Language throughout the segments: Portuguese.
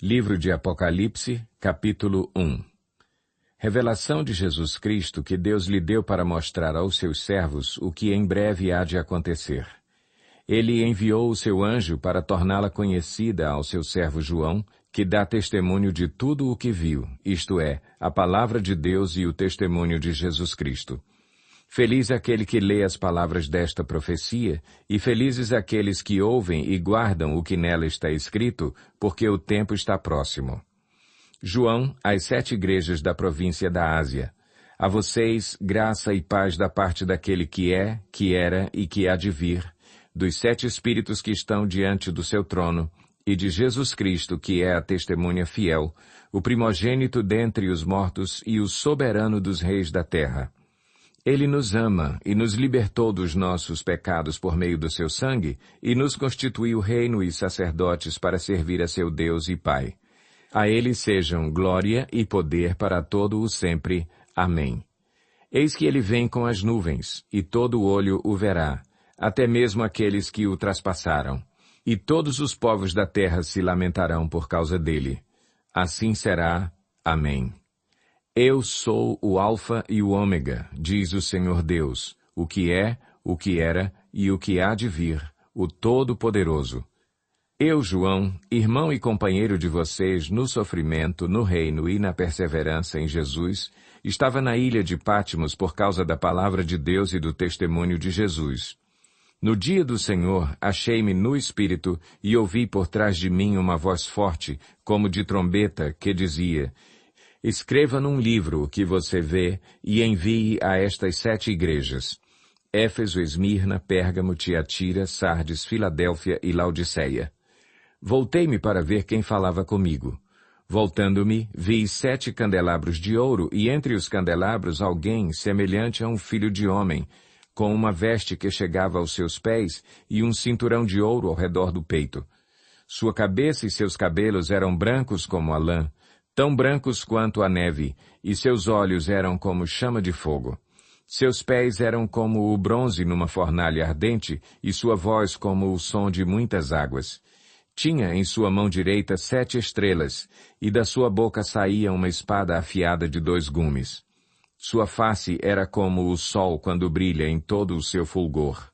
Livro de Apocalipse, capítulo 1. Revelação de Jesus Cristo que Deus lhe deu para mostrar aos seus servos o que em breve há de acontecer. Ele enviou o seu anjo para torná-la conhecida ao seu servo João, que dá testemunho de tudo o que viu, isto é, a palavra de Deus e o testemunho de Jesus Cristo. Feliz aquele que lê as palavras desta profecia, e felizes aqueles que ouvem e guardam o que nela está escrito, porque o tempo está próximo. João, às 7 igrejas da província da Ásia. A vocês, graça e paz da parte daquele que é, que era e que há de vir, dos 7 Espíritos que estão diante do seu trono, e de Jesus Cristo, que é a testemunha fiel, o primogênito dentre os mortos e o soberano dos reis da terra. Ele nos ama e nos libertou dos nossos pecados por meio do seu sangue e nos constituiu reino e sacerdotes para servir a seu Deus e Pai. A ele sejam glória e poder para todo o sempre. Amém. Eis que ele vem com as nuvens, e todo olho o verá, até mesmo aqueles que o traspassaram. E todos os povos da terra se lamentarão por causa dele. Assim será. Amém. Eu sou o Alfa e o Ômega, diz o Senhor Deus, o que é, o que era e o que há de vir, o Todo-Poderoso. Eu, João, irmão e companheiro de vocês no sofrimento, no reino e na perseverança em Jesus, estava na ilha de Patmos por causa da palavra de Deus e do testemunho de Jesus. No dia do Senhor, achei-me no Espírito e ouvi por trás de mim uma voz forte, como de trombeta, que dizia: Escreva num livro o que você vê e envie a estas 7 igrejas: Éfeso, Esmirna, Pérgamo, Tiatira, Sardes, Filadélfia e Laodiceia. Voltei-me para ver quem falava comigo. Voltando-me, vi 7 candelabros de ouro e entre os candelabros alguém semelhante a um filho de homem, com uma veste que chegava aos seus pés e um cinturão de ouro ao redor do peito. Sua cabeça e seus cabelos eram brancos como a lã, tão brancos quanto a neve, e seus olhos eram como chama de fogo. Seus pés eram como o bronze numa fornalha ardente, e sua voz como o som de muitas águas. Tinha em sua mão direita 7 estrelas, e da sua boca saía uma espada afiada de 2 gumes. Sua face era como o sol quando brilha em todo o seu fulgor.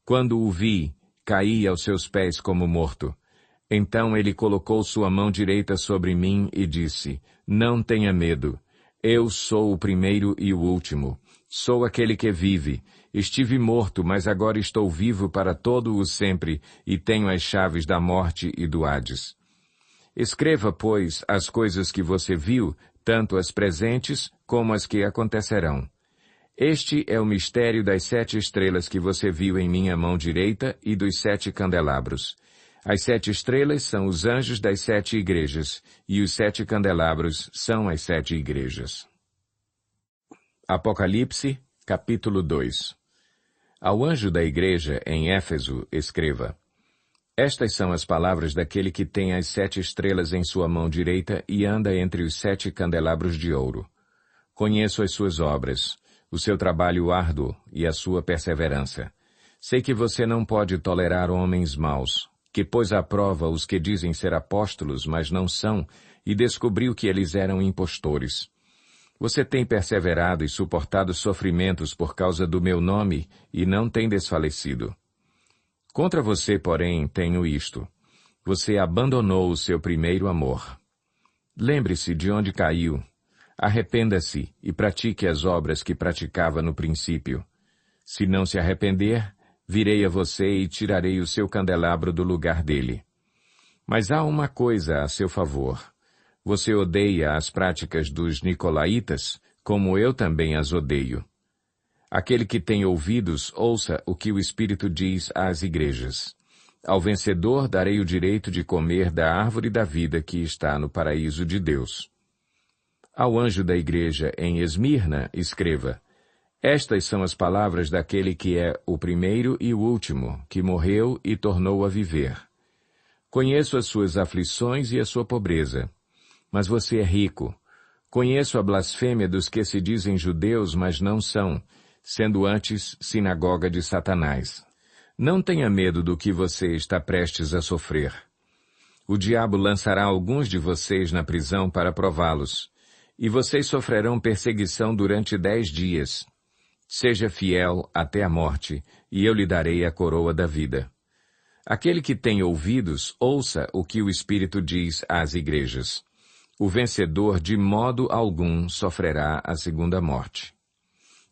Quando o vi, caí aos seus pés como morto. Então ele colocou sua mão direita sobre mim e disse: Não tenha medo. Eu sou o primeiro e o último. Sou aquele que vive. Estive morto, mas agora estou vivo para todo o sempre e tenho as chaves da morte e do Hades. Escreva, pois, as coisas que você viu, tanto as presentes como as que acontecerão. Este é o mistério das 7 estrelas que você viu em minha mão direita e dos 7 candelabros. As 7 estrelas são os anjos das 7 igrejas, e os 7 candelabros são as 7 igrejas. Apocalipse, capítulo 2. Ao anjo da igreja em Éfeso, escreva: Estas são as palavras daquele que tem as 7 estrelas em sua mão direita e anda entre os 7 candelabros de ouro. Conheço as suas obras, o seu trabalho árduo e a sua perseverança. Sei que você não pode tolerar homens maus, que pôs à prova os que dizem ser apóstolos, mas não são, e descobriu que eles eram impostores. Você tem perseverado e suportado sofrimentos por causa do meu nome e não tem desfalecido. Contra você, porém, tenho isto: você abandonou o seu primeiro amor. Lembre-se de onde caiu. Arrependa-se e pratique as obras que praticava no princípio. Se não se arrepender, virei a você e tirarei o seu candelabro do lugar dele. Mas há uma coisa a seu favor. Você odeia as práticas dos nicolaítas, como eu também as odeio. Aquele que tem ouvidos, ouça o que o Espírito diz às igrejas. Ao vencedor darei o direito de comer da árvore da vida que está no paraíso de Deus. Ao anjo da igreja em Esmirna, escreva: Estas são as palavras daquele que é o primeiro e o último, que morreu e tornou a viver. Conheço as suas aflições e a sua pobreza, mas você é rico. Conheço a blasfêmia dos que se dizem judeus, mas não são, sendo antes sinagoga de Satanás. Não tenha medo do que você está prestes a sofrer. O diabo lançará alguns de vocês na prisão para prová-los, e vocês sofrerão perseguição durante 10 dias. Seja fiel até a morte, e eu lhe darei a coroa da vida. Aquele que tem ouvidos, ouça o que o Espírito diz às igrejas. O vencedor de modo algum sofrerá a segunda morte.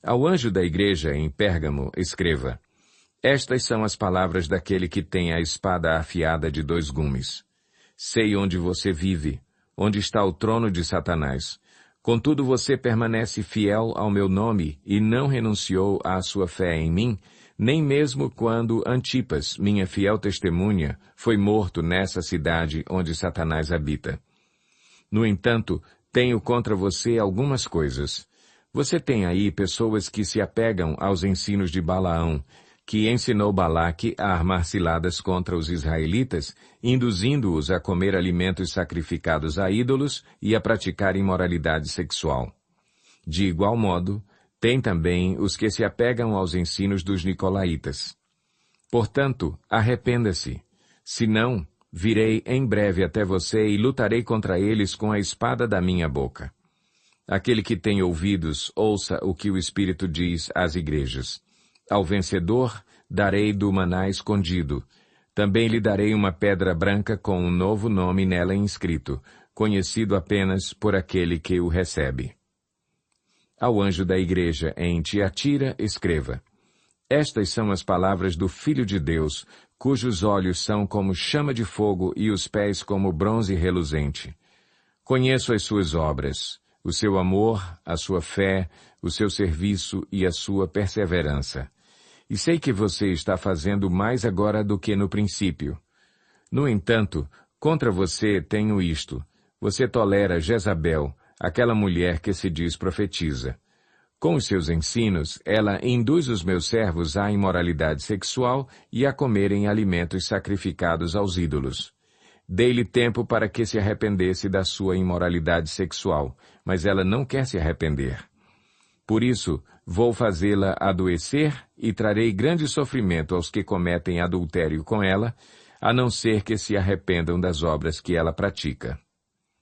Ao anjo da igreja em Pérgamo, escreva: Estas são as palavras daquele que tem a espada afiada de 2 gumes. Sei onde você vive, onde está o trono de Satanás. Contudo você permanece fiel ao meu nome e não renunciou à sua fé em mim, nem mesmo quando Antipas, minha fiel testemunha, foi morto nessa cidade onde Satanás habita. No entanto, tenho contra você algumas coisas. Você tem aí pessoas que se apegam aos ensinos de Balaão, que ensinou Balaque a armar ciladas contra os israelitas, induzindo-os a comer alimentos sacrificados a ídolos e a praticar imoralidade sexual. De igual modo, tem também os que se apegam aos ensinos dos nicolaítas. Portanto, arrependa-se. Senão, virei em breve até você e lutarei contra eles com a espada da minha boca. Aquele que tem ouvidos, ouça o que o Espírito diz às igrejas. Ao vencedor, darei do maná escondido. Também lhe darei uma pedra branca com um novo nome nela inscrito, conhecido apenas por aquele que o recebe. Ao anjo da igreja em Tiatira, escreva: Estas são as palavras do Filho de Deus, cujos olhos são como chama de fogo e os pés como bronze reluzente. Conheço as suas obras, o seu amor, a sua fé, o seu serviço e a sua perseverança. E sei que você está fazendo mais agora do que no princípio. No entanto, contra você tenho isto: você tolera Jezabel, aquela mulher que se diz profetiza. Com os seus ensinos, ela induz os meus servos à imoralidade sexual e a comerem alimentos sacrificados aos ídolos. Dei-lhe tempo para que se arrependesse da sua imoralidade sexual, mas ela não quer se arrepender. Por isso, vou fazê-la adoecer e trarei grande sofrimento aos que cometem adultério com ela, a não ser que se arrependam das obras que ela pratica.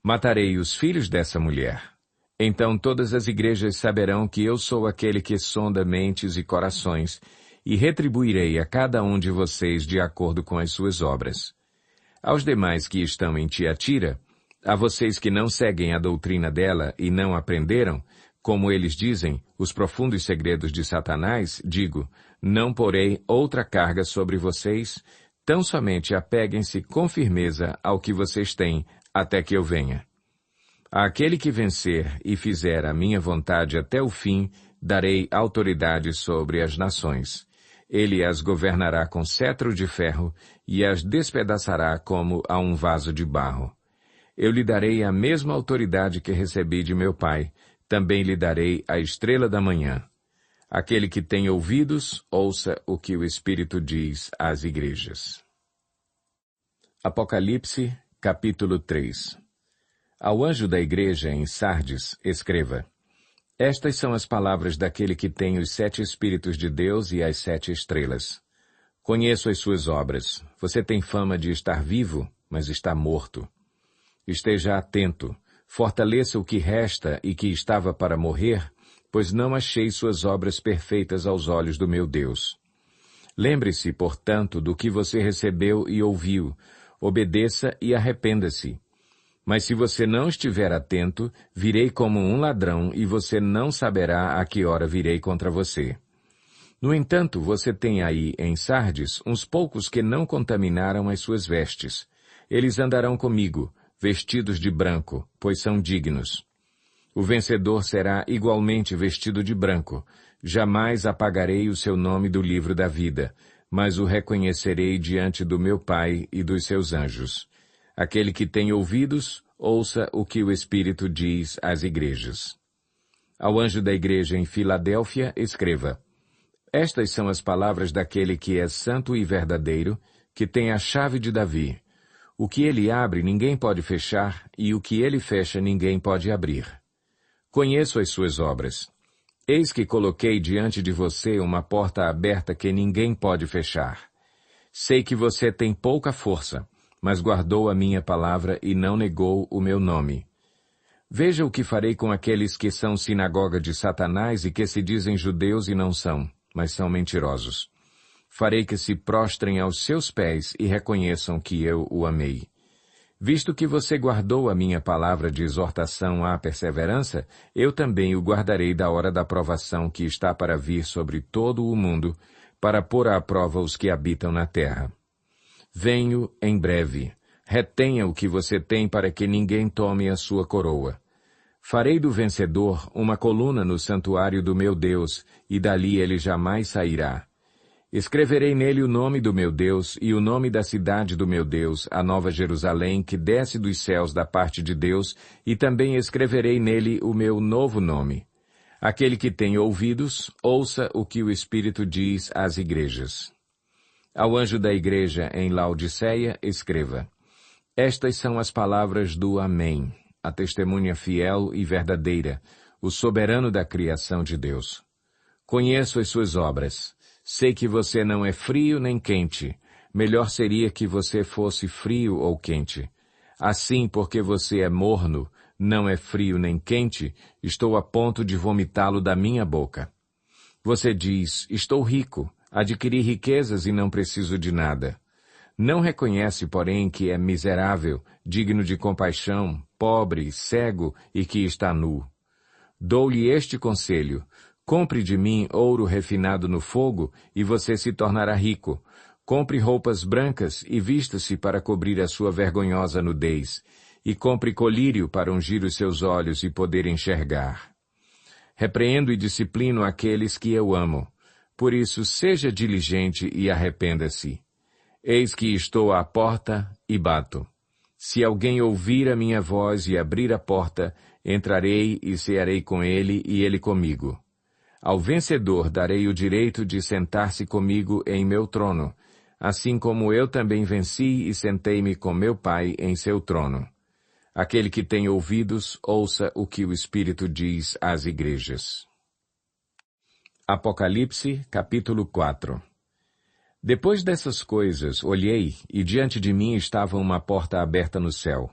Matarei os filhos dessa mulher. Então todas as igrejas saberão que eu sou aquele que sonda mentes e corações, e retribuirei a cada um de vocês de acordo com as suas obras. Aos demais que estão em Tiatira, a vocês que não seguem a doutrina dela e não aprenderam, como eles dizem, os profundos segredos de Satanás, digo: não porei outra carga sobre vocês, tão somente apeguem-se com firmeza ao que vocês têm, até que eu venha. Àquele que vencer e fizer a minha vontade até o fim, darei autoridade sobre as nações. Ele as governará com cetro de ferro e as despedaçará como a um vaso de barro. Eu lhe darei a mesma autoridade que recebi de meu Pai, também lhe darei a estrela da manhã. Aquele que tem ouvidos, ouça o que o Espírito diz às igrejas. Apocalipse, capítulo 3. Ao anjo da igreja em Sardes, escreva: Estas são as palavras daquele que tem os 7 Espíritos de Deus e as 7 estrelas. Conheço as suas obras. Você tem fama de estar vivo, mas está morto. Esteja atento. Fortaleça o que resta e que estava para morrer, pois não achei suas obras perfeitas aos olhos do meu Deus. Lembre-se, portanto, do que você recebeu e ouviu. Obedeça e arrependa-se. Mas se você não estiver atento, virei como um ladrão e você não saberá a que hora virei contra você. No entanto, você tem aí em Sardes uns poucos que não contaminaram as suas vestes. Eles andarão comigo, vestidos de branco, pois são dignos. O vencedor será igualmente vestido de branco. Jamais apagarei o seu nome do livro da vida, mas o reconhecerei diante do meu Pai e dos seus anjos. Aquele que tem ouvidos, ouça o que o Espírito diz às igrejas. Ao anjo da igreja em Filadélfia, escreva: Estas são as palavras daquele que é santo e verdadeiro, que tem a chave de Davi. O que ele abre, ninguém pode fechar, e o que ele fecha, ninguém pode abrir. Conheço as suas obras. Eis que coloquei diante de você uma porta aberta que ninguém pode fechar. Sei que você tem pouca força, mas guardou a minha palavra e não negou o meu nome. Veja o que farei com aqueles que são sinagoga de Satanás e que se dizem judeus e não são, mas são mentirosos. Farei que se prostrem aos seus pés e reconheçam que eu o amei. Visto que você guardou a minha palavra de exortação à perseverança, eu também o guardarei da hora da provação que está para vir sobre todo o mundo, para pôr à prova os que habitam na terra. Venho em breve. Retenha o que você tem para que ninguém tome a sua coroa. Farei do vencedor uma coluna no santuário do meu Deus, e dali ele jamais sairá. Escreverei nele o nome do meu Deus e o nome da cidade do meu Deus, a Nova Jerusalém, que desce dos céus da parte de Deus, e também escreverei nele o meu novo nome. Aquele que tem ouvidos, ouça o que o Espírito diz às igrejas. Ao anjo da igreja em Laodiceia, escreva: Estas são as palavras do Amém, a testemunha fiel e verdadeira, o soberano da criação de Deus. Conheço as suas obras. Sei que você não é frio nem quente. Melhor seria que você fosse frio ou quente. Assim, porque você é morno, não é frio nem quente, estou a ponto de vomitá-lo da minha boca. Você diz: estou rico, adquiri riquezas e não preciso de nada. Não reconhece, porém, que é miserável, digno de compaixão, pobre, cego e que está nu. Dou-lhe este conselho: compre de mim ouro refinado no fogo, e você se tornará rico. Compre roupas brancas e vista-se para cobrir a sua vergonhosa nudez. E compre colírio para ungir os seus olhos e poder enxergar. Repreendo e disciplino aqueles que eu amo. Por isso, seja diligente e arrependa-se. Eis que estou à porta e bato. Se alguém ouvir a minha voz e abrir a porta, entrarei e cearei com ele e ele comigo. Ao vencedor darei o direito de sentar-se comigo em meu trono, assim como eu também venci e sentei-me com meu Pai em seu trono. Aquele que tem ouvidos, ouça o que o Espírito diz às igrejas. Apocalipse, capítulo 4. Depois dessas coisas, olhei, e diante de mim estava uma porta aberta no céu.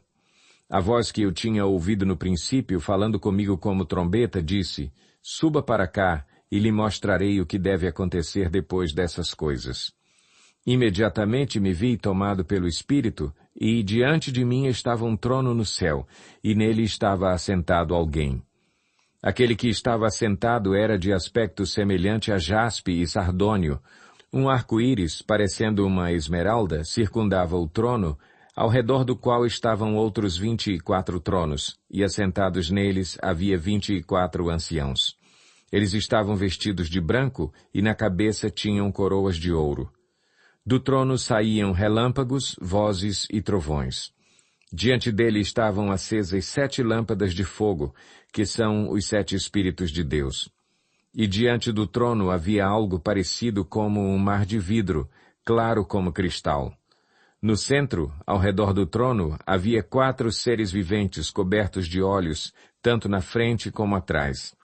A voz que eu tinha ouvido no princípio, falando comigo como trombeta, disse: Suba para cá, e lhe mostrarei o que deve acontecer depois dessas coisas. Imediatamente me vi tomado pelo Espírito, e diante de mim estava um trono no céu, e nele estava assentado alguém. Aquele que estava assentado era de aspecto semelhante a jaspe e sardônio. Um arco-íris, parecendo uma esmeralda, circundava o trono, ao redor do qual estavam outros 24 tronos, e assentados neles havia 24 anciãos. Eles estavam vestidos de branco, e na cabeça tinham coroas de ouro. Do trono saíam relâmpagos, vozes e trovões. Diante dele estavam acesas 7 lâmpadas de fogo, que são os 7 Espíritos de Deus. E diante do trono havia algo parecido como um mar de vidro, claro como cristal. No centro, ao redor do trono, havia 4 seres viventes cobertos de olhos, tanto na frente como atrás.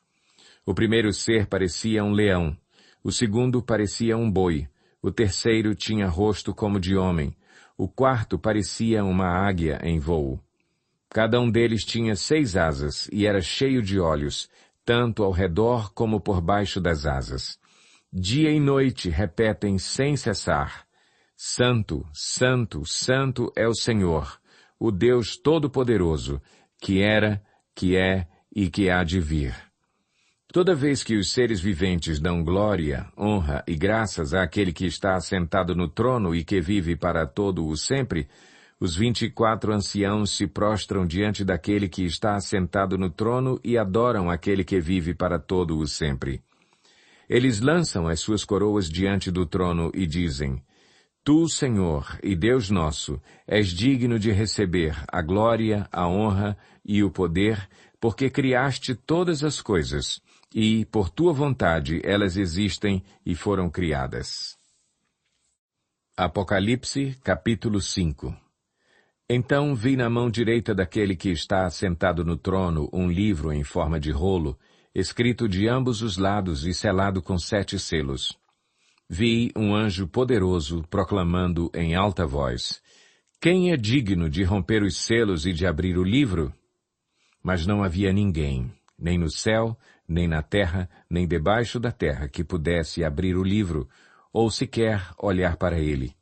O primeiro ser parecia um leão, o segundo parecia um boi, o terceiro tinha rosto como de homem, o quarto parecia uma águia em voo. Cada um deles tinha 6 asas e era cheio de olhos, tanto ao redor como por baixo das asas. Dia e noite repetem sem cessar: Santo, Santo, Santo é o Senhor, o Deus Todo-Poderoso, que era, que é e que há de vir. Toda vez que os seres viventes dão glória, honra e graças àquele que está assentado no trono e que vive para todo o sempre, os 24 anciãos se prostram diante daquele que está assentado no trono e adoram aquele que vive para todo o sempre. Eles lançam as suas coroas diante do trono e dizem: Tu, Senhor e Deus nosso, és digno de receber a glória, a honra e o poder, porque criaste todas as coisas, e, por tua vontade, elas existem e foram criadas. Apocalipse, capítulo 5. Então vi na mão direita daquele que está assentado no trono um livro em forma de rolo, escrito de ambos os lados e selado com 7 selos. Vi um anjo poderoso proclamando em alta voz: Quem é digno de romper os selos e de abrir o livro? Mas não havia ninguém, nem no céu, nem na terra, nem debaixo da terra, que pudesse abrir o livro, ou sequer olhar para ele.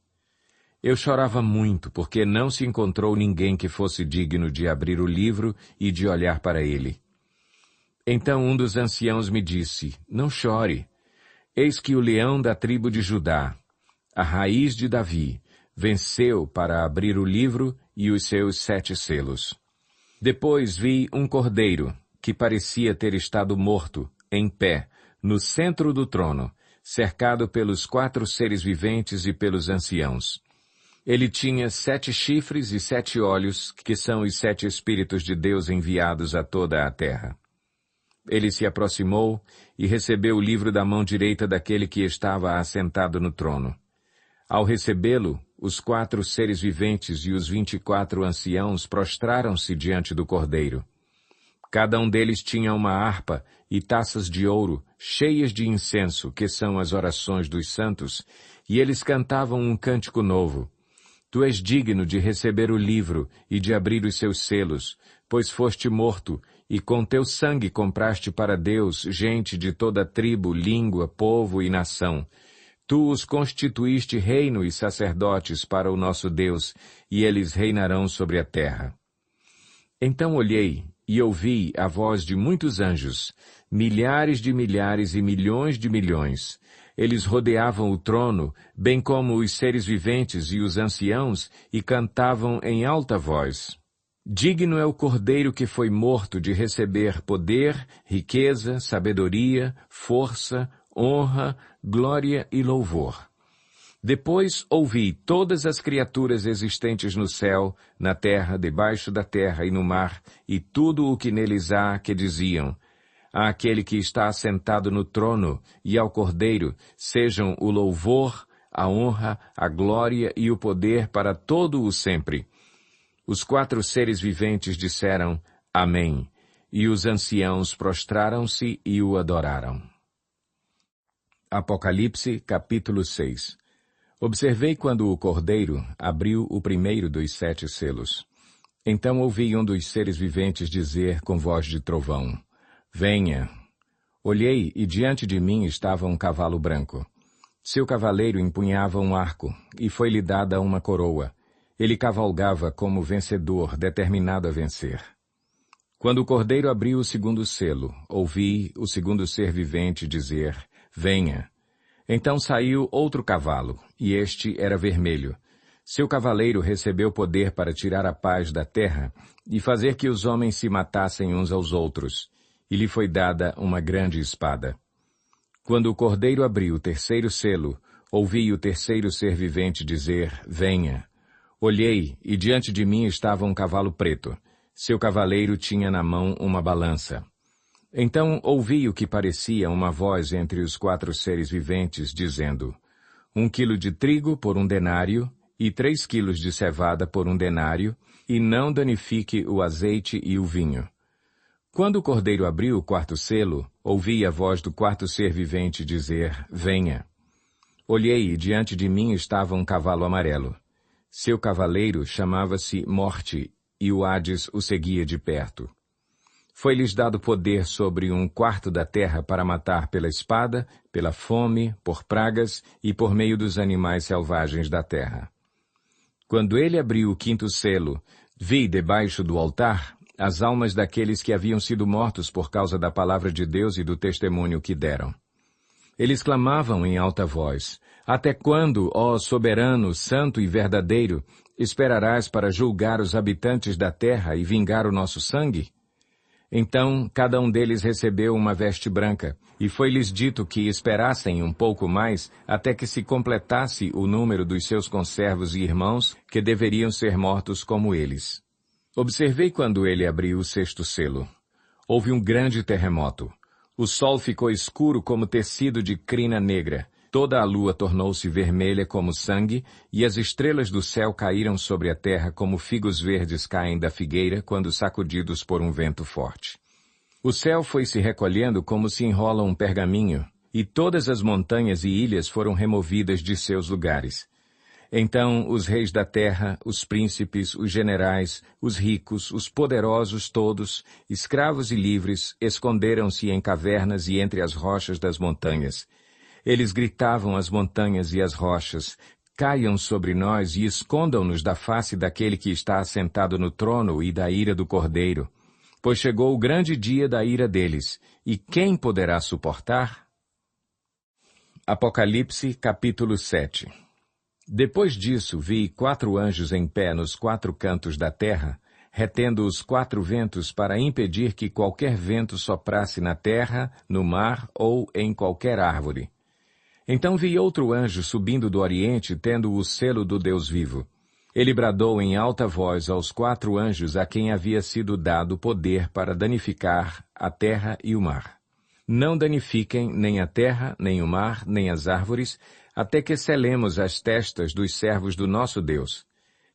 Eu chorava muito, porque não se encontrou ninguém que fosse digno de abrir o livro e de olhar para ele. Então um dos anciãos me disse, não chore. Eis que o leão da tribo de Judá, a raiz de Davi, venceu para abrir o livro e os seus 7 selos. Depois vi um cordeiro, que parecia ter estado morto, em pé, no centro do trono, cercado pelos 4 seres viventes e pelos anciãos. Ele tinha 7 chifres e 7 olhos, que são os 7 Espíritos de Deus enviados a toda a terra. Ele se aproximou e recebeu o livro da mão direita daquele que estava assentado no trono. Ao recebê-lo, os 4 seres viventes e os 24 anciãos prostraram-se diante do Cordeiro. Cada um deles tinha uma harpa e taças de ouro, cheias de incenso, que são as orações dos santos, e eles cantavam um cântico novo. Tu és digno de receber o livro e de abrir os seus selos, pois foste morto, e com teu sangue compraste para Deus gente de toda tribo, língua, povo e nação. Tu os constituíste reino e sacerdotes para o nosso Deus, e eles reinarão sobre a terra. Então olhei e ouvi a voz de muitos anjos, milhares de milhares e milhões de milhões. Eles rodeavam o trono, bem como os seres viventes e os anciãos, e cantavam em alta voz. Digno é o Cordeiro que foi morto de receber poder, riqueza, sabedoria, força, honra, glória e louvor. Depois ouvi todas as criaturas existentes no céu, na terra, debaixo da terra e no mar, e tudo o que neles há, que diziam: àquele que está assentado no trono e ao Cordeiro sejam o louvor, a honra, a glória e o poder para todo o sempre. Os 4 seres viventes disseram Amém, e os anciãos prostraram-se e o adoraram. Apocalipse, capítulo 6. Observei quando o Cordeiro abriu o primeiro dos 7 selos. Então ouvi um dos seres viventes dizer com voz de trovão: Venha. Olhei e diante de mim estava um cavalo branco. Seu cavaleiro empunhava um arco, e foi-lhe dada uma coroa. Ele cavalgava como vencedor, determinado a vencer. Quando o Cordeiro abriu o segundo selo, ouvi o segundo ser vivente dizer: Venha. Então saiu outro cavalo, e este era vermelho. Seu cavaleiro recebeu poder para tirar a paz da terra e fazer que os homens se matassem uns aos outros, e lhe foi dada uma grande espada. Quando o Cordeiro abriu o terceiro selo, ouvi o terceiro ser vivente dizer: Venha. Olhei, e diante de mim estava um cavalo preto. Seu cavaleiro tinha na mão uma balança. Então ouvi o que parecia uma voz entre os 4 seres viventes, dizendo: 1 quilo de trigo por 1 denário, e 3 quilos de cevada por 1 denário, e não danifique o azeite e o vinho. Quando o Cordeiro abriu o 4º selo, ouvi a voz do 4º ser vivente dizer: Venha. Olhei, e diante de mim estava um cavalo amarelo. Seu cavaleiro chamava-se Morte, e o Hades o seguia de perto. Foi-lhes dado poder sobre 1/4 da terra para matar pela espada, pela fome, por pragas e por meio dos animais selvagens da terra. Quando ele abriu o 5º selo, vi debaixo do altar as almas daqueles que haviam sido mortos por causa da palavra de Deus e do testemunho que deram. Eles clamavam em alta voz: Até quando, ó soberano, santo e verdadeiro, esperarás para julgar os habitantes da terra e vingar o nosso sangue? Então cada um deles recebeu uma veste branca, e foi-lhes dito que esperassem um pouco mais até que se completasse o número dos seus conservos e irmãos que deveriam ser mortos como eles. Observei quando ele abriu o 6º selo. Houve um grande terremoto. O sol ficou escuro como tecido de crina negra. Toda a lua tornou-se vermelha como sangue, e as estrelas do céu caíram sobre a terra como figos verdes caem da figueira quando sacudidos por um vento forte. O céu foi se recolhendo como se enrola um pergaminho, e todas as montanhas e ilhas foram removidas de seus lugares. Então os reis da terra, os príncipes, os generais, os ricos, os poderosos todos, escravos e livres, esconderam-se em cavernas e entre as rochas das montanhas. Eles gritavam às montanhas e às rochas: caiam sobre nós e escondam-nos da face daquele que está assentado no trono e da ira do Cordeiro. Pois chegou o grande dia da ira deles, e quem poderá suportar? Apocalipse, capítulo 7. Depois disso, vi 4 anjos em pé nos 4 cantos da terra, retendo os 4 ventos para impedir que qualquer vento soprasse na terra, no mar ou em qualquer árvore. Então vi outro anjo subindo do oriente, tendo o selo do Deus vivo. Ele bradou em alta voz aos 4 anjos a quem havia sido dado poder para danificar a terra e o mar. Não danifiquem nem a terra, nem o mar, nem as árvores, até que selemos as testas dos servos do nosso Deus.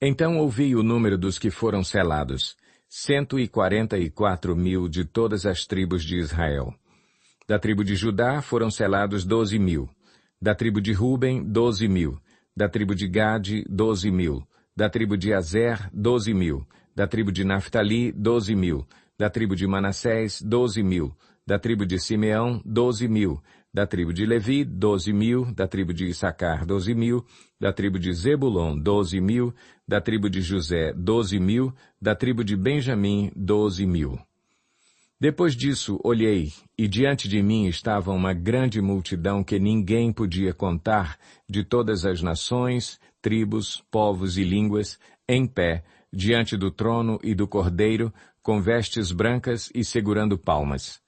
Então ouvi o número dos que foram selados, 144.000 de todas as tribos de Israel. Da tribo de Judá foram selados 12.000. Da tribo de Ruben, 12.000. Da tribo de Gade, 12.000. Da tribo de Azer, 12.000. Da tribo de Naftali, 12.000. Da tribo de Manassés, 12.000. Da tribo de Simeão, 12.000. Da tribo de Levi, 12.000. Da tribo de Issacar, 12.000. Da tribo de Zebulon, 12.000. Da tribo de José, 12.000. Da tribo de Benjamim, 12.000. Depois disso, olhei, e diante de mim estava uma grande multidão que ninguém podia contar, de todas as nações, tribos, povos e línguas, em pé, diante do trono e do Cordeiro, com vestes brancas e segurando palmas.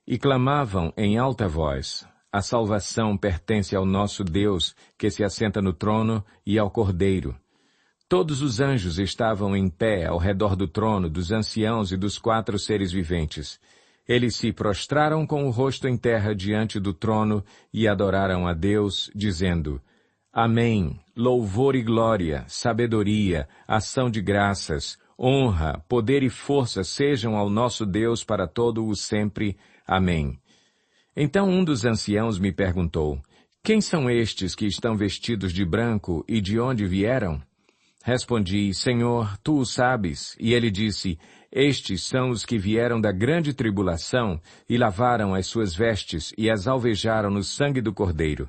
E clamavam em alta voz: a salvação pertence ao nosso Deus, que se assenta no trono, e ao Cordeiro. Todos os anjos estavam em pé ao redor do trono, dos anciãos e dos 4 seres viventes. Eles se prostraram com o rosto em terra diante do trono e adoraram a Deus, dizendo: Amém, louvor e glória, sabedoria, ação de graças, honra, poder e força sejam ao nosso Deus para todo o sempre. Amém. Então um dos anciãos me perguntou: quem são estes que estão vestidos de branco e de onde vieram? Respondi: Senhor, tu o sabes. E ele disse: estes são os que vieram da grande tribulação e lavaram as suas vestes e as alvejaram no sangue do Cordeiro.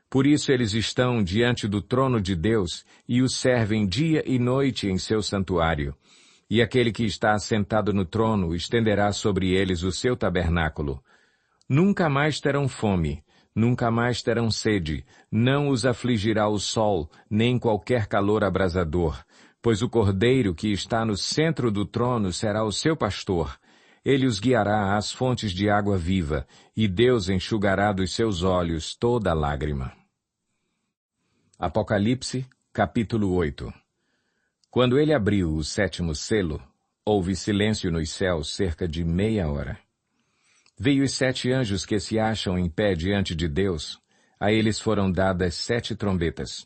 Por isso eles estão diante do trono de Deus e o servem dia e noite em seu santuário. E aquele que está assentado no trono estenderá sobre eles o seu tabernáculo. Nunca mais terão fome, nunca mais terão sede, não os afligirá o sol, nem qualquer calor abrasador, pois o Cordeiro que está no centro do trono será o seu pastor. Ele os guiará às fontes de água viva, e Deus enxugará dos seus olhos toda lágrima. Apocalipse, capítulo 8. Quando ele abriu o 7º selo, houve silêncio nos céus cerca de meia hora. Vi os 7 anjos que se acham em pé diante de Deus. A eles foram dadas 7 trombetas.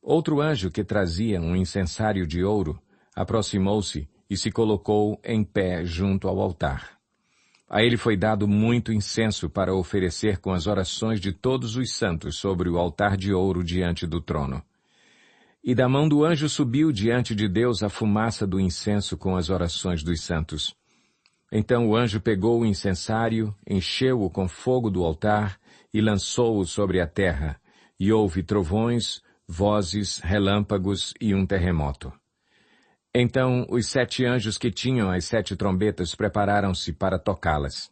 Outro anjo que trazia um incensário de ouro aproximou-se e se colocou em pé junto ao altar. A ele foi dado muito incenso para oferecer com as orações de todos os santos sobre o altar de ouro diante do trono. E da mão do anjo subiu diante de Deus a fumaça do incenso com as orações dos santos. Então o anjo pegou o incensário, encheu-o com fogo do altar e lançou-o sobre a terra, e houve trovões, vozes, relâmpagos e um terremoto. Então os 7 anjos que tinham as 7 trombetas prepararam-se para tocá-las.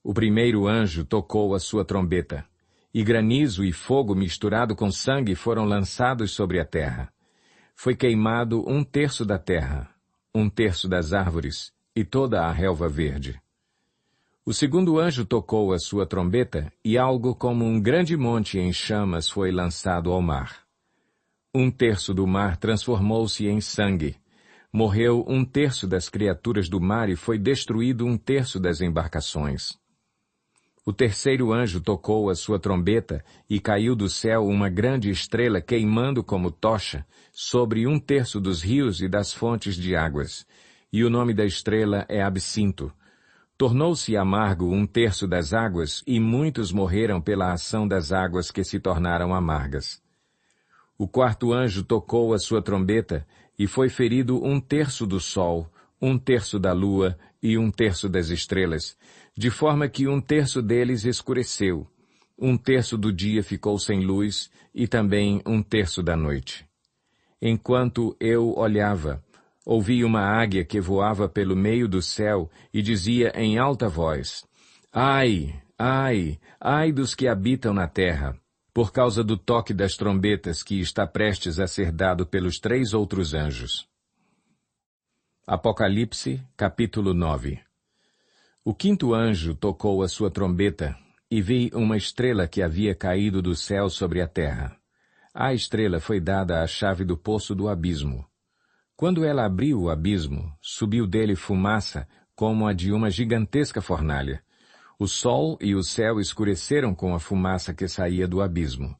O primeiro anjo tocou a sua trombeta, e granizo e fogo misturado com sangue foram lançados sobre a terra. Foi queimado 1/3 da terra, 1/3 das árvores e toda a relva verde. O segundo anjo tocou a sua trombeta, e algo como um grande monte em chamas foi lançado ao mar. 1/3 do mar transformou-se em sangue. Morreu 1/3 das criaturas do mar e foi destruído 1/3 das embarcações. O terceiro anjo tocou a sua trombeta e caiu do céu uma grande estrela queimando como tocha sobre 1/3 dos rios e das fontes de águas. E o nome da estrela é Absinto. Tornou-se amargo 1/3 das águas e muitos morreram pela ação das águas que se tornaram amargas. O quarto anjo tocou a sua trombeta, e foi ferido 1/3 do sol, 1/3 da lua e 1/3 das estrelas, de forma que 1/3 deles escureceu, 1/3 do dia ficou sem luz, e também 1/3 da noite. Enquanto eu olhava, ouvi uma águia que voava pelo meio do céu e dizia em alta voz: Ai, ai, ai dos que habitam na terra, por causa do toque das trombetas que está prestes a ser dado pelos 3 outros anjos. Apocalipse, capítulo 9. O quinto anjo tocou a sua trombeta, e vi uma estrela que havia caído do céu sobre a terra. À estrela foi dada a chave do poço do abismo. Quando ela abriu o abismo, subiu dele fumaça, como a de uma gigantesca fornalha. O sol e o céu escureceram com a fumaça que saía do abismo.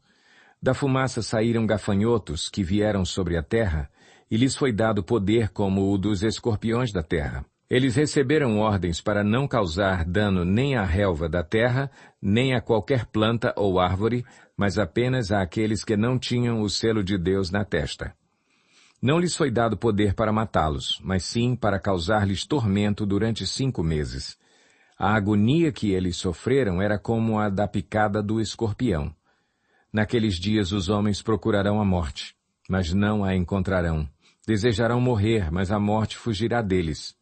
Da fumaça saíram gafanhotos que vieram sobre a terra, e lhes foi dado poder como o dos escorpiões da terra. Eles receberam ordens para não causar dano nem à relva da terra, nem a qualquer planta ou árvore, mas apenas àqueles que não tinham o selo de Deus na testa. Não lhes foi dado poder para matá-los, mas sim para causar-lhes tormento durante 5 meses. A agonia que eles sofreram era como a da picada do escorpião. Naqueles dias os homens procurarão a morte, mas não a encontrarão. Desejarão morrer, mas a morte fugirá deles.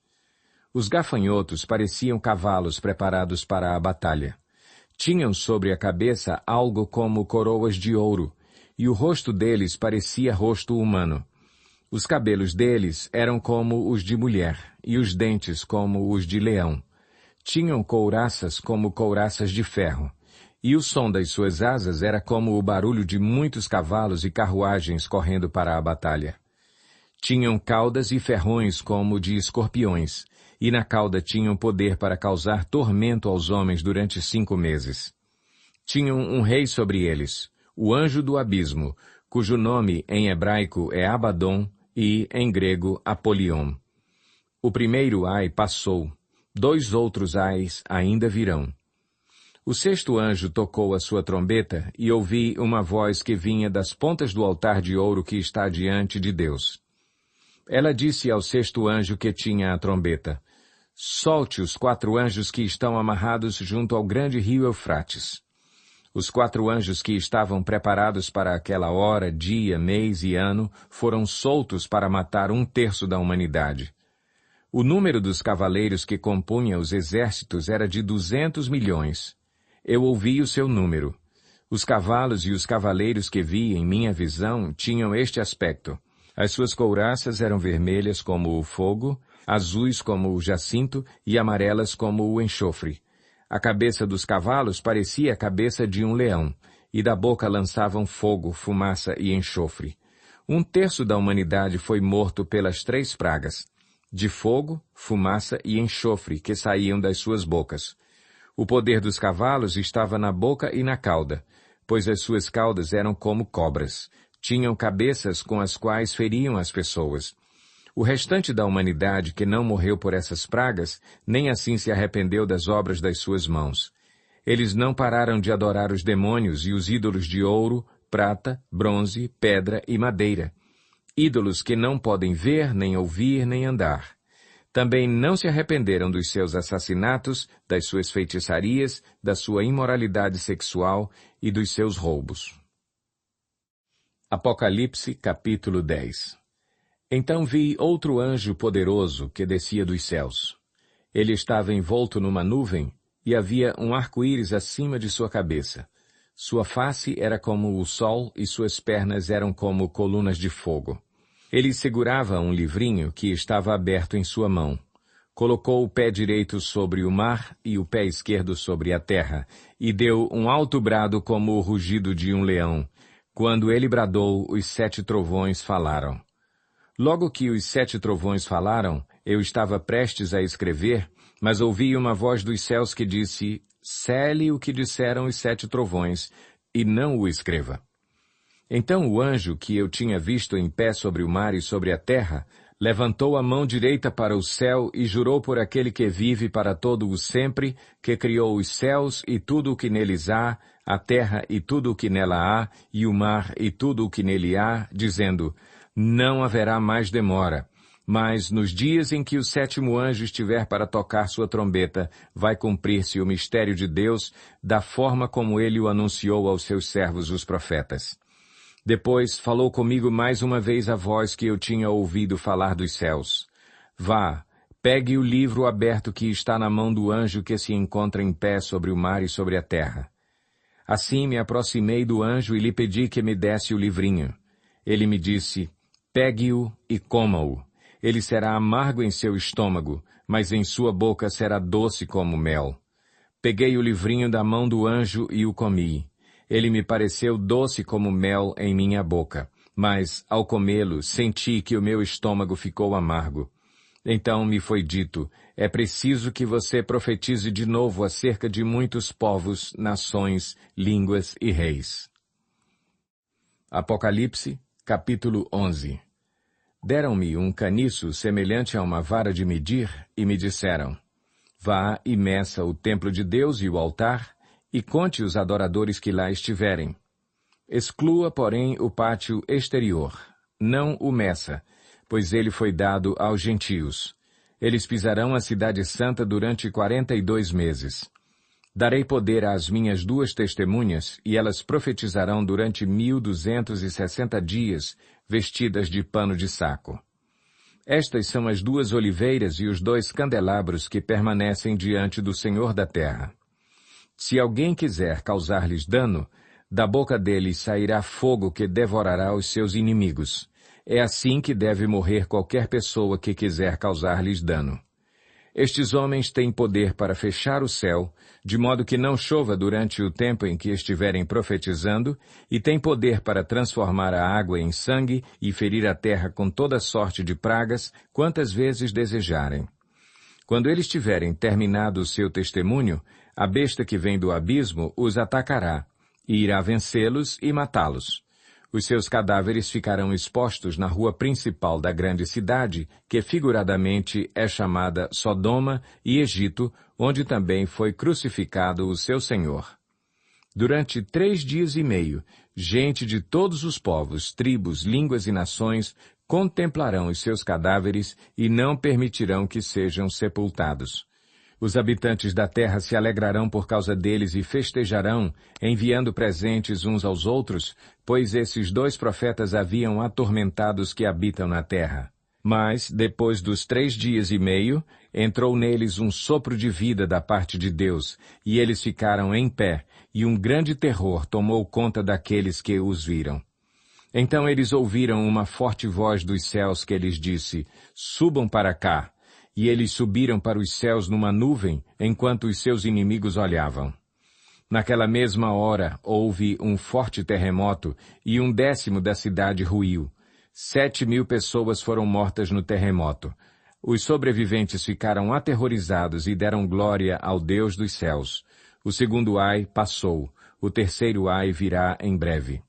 Os gafanhotos pareciam cavalos preparados para a batalha. Tinham sobre a cabeça algo como coroas de ouro, e o rosto deles parecia rosto humano. Os cabelos deles eram como os de mulher, e os dentes como os de leão. Tinham couraças como couraças de ferro, e o som das suas asas era como o barulho de muitos cavalos e carruagens correndo para a batalha. Tinham caudas e ferrões como de escorpiões, e na cauda tinham poder para causar tormento aos homens durante 5 meses. Tinham um rei sobre eles, o anjo do abismo, cujo nome em hebraico é Abaddon e, em grego, Apolion. O primeiro ai passou, 2 outros ais ainda virão. O sexto anjo tocou a sua trombeta, e ouvi uma voz que vinha das pontas do altar de ouro que está diante de Deus. Ela disse ao sexto anjo que tinha a trombeta: Solte os 4 anjos que estão amarrados junto ao grande rio Eufrates. Os 4 anjos que estavam preparados para aquela hora, dia, mês e ano foram soltos para matar 1/3 da humanidade. O número dos cavaleiros que compunha os exércitos era de 200 milhões. Eu ouvi o seu número. Os cavalos e os cavaleiros que vi em minha visão tinham este aspecto. As suas couraças eram vermelhas como o fogo, azuis como o jacinto e amarelas como o enxofre. A cabeça dos cavalos parecia a cabeça de um leão, e da boca lançavam fogo, fumaça e enxofre. 1/3 da humanidade foi morto pelas 3 pragas, de fogo, fumaça e enxofre que saíam das suas bocas. O poder dos cavalos estava na boca e na cauda, pois as suas caudas eram como cobras. Tinham cabeças com as quais feriam as pessoas. O restante da humanidade que não morreu por essas pragas, nem assim se arrependeu das obras das suas mãos. Eles não pararam de adorar os demônios e os ídolos de ouro, prata, bronze, pedra e madeira. Ídolos que não podem ver, nem ouvir, nem andar. Também não se arrependeram dos seus assassinatos, das suas feitiçarias, da sua imoralidade sexual e dos seus roubos. Apocalipse, capítulo 10. Então vi outro anjo poderoso que descia dos céus. Ele estava envolto numa nuvem, e havia um arco-íris acima de sua cabeça. Sua face era como o sol, e suas pernas eram como colunas de fogo. Ele segurava um livrinho que estava aberto em sua mão. Colocou o pé direito sobre o mar e o pé esquerdo sobre a terra, e deu um alto brado como o rugido de um leão. Quando ele bradou, os 7 trovões falaram. Logo que os 7 trovões falaram, eu estava prestes a escrever, mas ouvi uma voz dos céus que disse: Cele o que disseram os 7 trovões, e não o escreva. Então o anjo que eu tinha visto em pé sobre o mar e sobre a terra Levantou a mão direita para o céu e jurou por aquele que vive para todo o sempre, que criou os céus e tudo o que neles há, a terra e tudo o que nela há, e o mar e tudo o que nele há, dizendo: não haverá mais demora. Mas nos dias em que o 7º anjo estiver para tocar sua trombeta, vai cumprir-se o mistério de Deus, da forma como ele o anunciou aos seus servos os profetas. Depois falou comigo mais uma vez a voz que eu tinha ouvido falar dos céus. Vá, pegue o livro aberto que está na mão do anjo que se encontra em pé sobre o mar e sobre a terra. Assim me aproximei do anjo e lhe pedi que me desse o livrinho. Ele me disse: pegue-o e coma-o. Ele será amargo em seu estômago, mas em sua boca será doce como mel. Peguei o livrinho da mão do anjo e o comi. Ele me pareceu doce como mel em minha boca, mas, ao comê-lo, senti que o meu estômago ficou amargo. Então me foi dito: é preciso que você profetize de novo acerca de muitos povos, nações, línguas e reis. Apocalipse, capítulo 11. Deram-me um caniço semelhante a uma vara de medir e me disseram: vá e meça o templo de Deus e o altar, e conte os adoradores que lá estiverem. Exclua, porém, o pátio exterior, não o meça, pois ele foi dado aos gentios. Eles pisarão a cidade santa durante 42 meses. Darei poder às minhas 2 testemunhas, e elas profetizarão durante 1260 dias, vestidas de pano de saco. Estas são as 2 oliveiras e os 2 candelabros que permanecem diante do Senhor da terra. Se alguém quiser causar-lhes dano, da boca deles sairá fogo que devorará os seus inimigos. É assim que deve morrer qualquer pessoa que quiser causar-lhes dano. Estes homens têm poder para fechar o céu, de modo que não chova durante o tempo em que estiverem profetizando, e têm poder para transformar a água em sangue e ferir a terra com toda sorte de pragas, quantas vezes desejarem. Quando eles tiverem terminado o seu testemunho, a besta que vem do abismo os atacará, e irá vencê-los e matá-los. Os seus cadáveres ficarão expostos na rua principal da grande cidade, que figuradamente é chamada Sodoma e Egito, onde também foi crucificado o seu Senhor. Durante 3 dias e meio, gente de todos os povos, tribos, línguas e nações contemplarão os seus cadáveres e não permitirão que sejam sepultados. Os habitantes da terra se alegrarão por causa deles e festejarão, enviando presentes uns aos outros, pois esses 2 profetas haviam atormentado os que habitam na terra. Mas, depois dos 3 dias e meio, entrou neles um sopro de vida da parte de Deus, e eles ficaram em pé, e um grande terror tomou conta daqueles que os viram. Então eles ouviram uma forte voz dos céus que lhes disse: subam para cá. E eles subiram para os céus numa nuvem, enquanto os seus inimigos olhavam. Naquela mesma hora houve um forte terremoto, e 1/10 da cidade ruiu. 7.000 pessoas foram mortas no terremoto. Os sobreviventes ficaram aterrorizados e deram glória ao Deus dos céus. O 2º ai passou, o 3º ai virá em breve.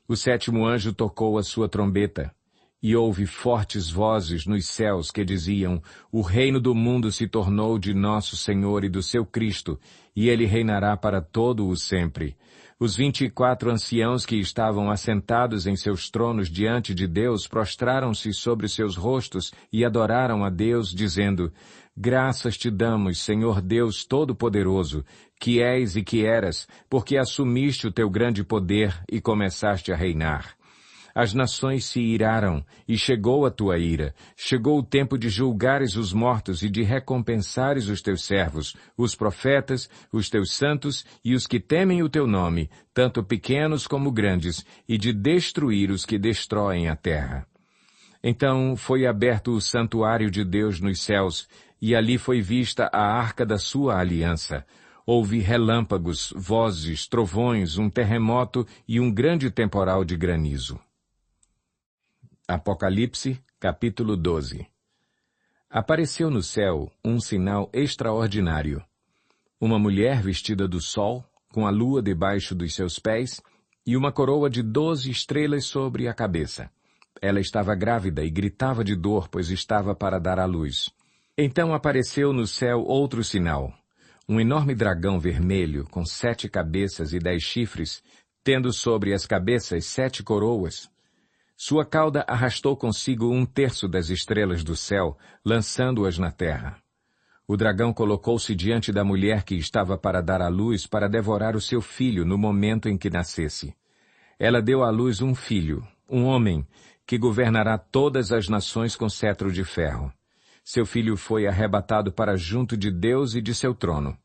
O 7º anjo tocou a sua trombeta. E houve fortes vozes nos céus que diziam: o reino do mundo se tornou de nosso Senhor e do seu Cristo, e ele reinará para todo o sempre. Os 24 anciãos que estavam assentados em seus tronos diante de Deus prostraram-se sobre seus rostos e adoraram a Deus, dizendo: graças te damos, Senhor Deus Todo-Poderoso, que és e que eras, porque assumiste o teu grande poder e começaste a reinar. As nações se iraram, e chegou a tua ira. Chegou o tempo de julgares os mortos e de recompensares os teus servos, os profetas, os teus santos e os que temem o teu nome, tanto pequenos como grandes, e de destruir os que destroem a terra. Então foi aberto o santuário de Deus nos céus, e ali foi vista a arca da sua aliança. Houve relâmpagos, vozes, trovões, um terremoto e um grande temporal de granizo. Apocalipse, capítulo 12. Apareceu no céu um sinal extraordinário. Uma mulher vestida do sol, com a lua debaixo dos seus pés, e uma coroa de 12 estrelas sobre a cabeça. Ela estava grávida e gritava de dor, pois estava para dar à luz. Então apareceu no céu outro sinal. Um enorme dragão vermelho, com 7 cabeças e 10 chifres, tendo sobre as cabeças 7 coroas. Sua cauda arrastou consigo 1/3 das estrelas do céu, lançando-as na terra. O dragão colocou-se diante da mulher que estava para dar à luz para devorar o seu filho no momento em que nascesse. Ela deu à luz um filho, um homem, que governará todas as nações com cetro de ferro. Seu filho foi arrebatado para junto de Deus e de seu trono.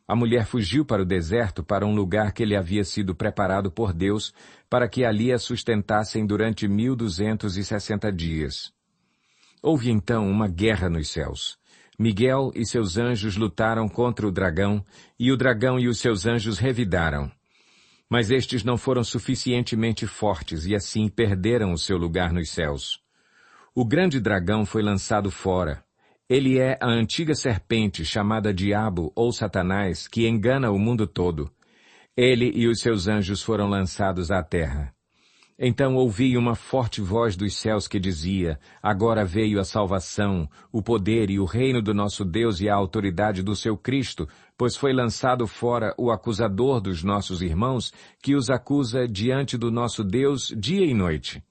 A mulher fugiu para o deserto, para um lugar que lhe havia sido preparado por Deus, para que ali a sustentassem durante 1260 dias. Houve então uma guerra nos céus. Miguel e seus anjos lutaram contra o dragão, e o dragão e os seus anjos revidaram. Mas estes não foram suficientemente fortes e assim perderam o seu lugar nos céus. O grande dragão foi lançado fora. Ele é a antiga serpente chamada Diabo ou Satanás, que engana o mundo todo. Ele e os seus anjos foram lançados à terra. Então ouvi uma forte voz dos céus que dizia: agora veio a salvação, o poder e o reino do nosso Deus e a autoridade do seu Cristo, pois foi lançado fora o acusador dos nossos irmãos, que os acusa diante do nosso Deus dia e noite.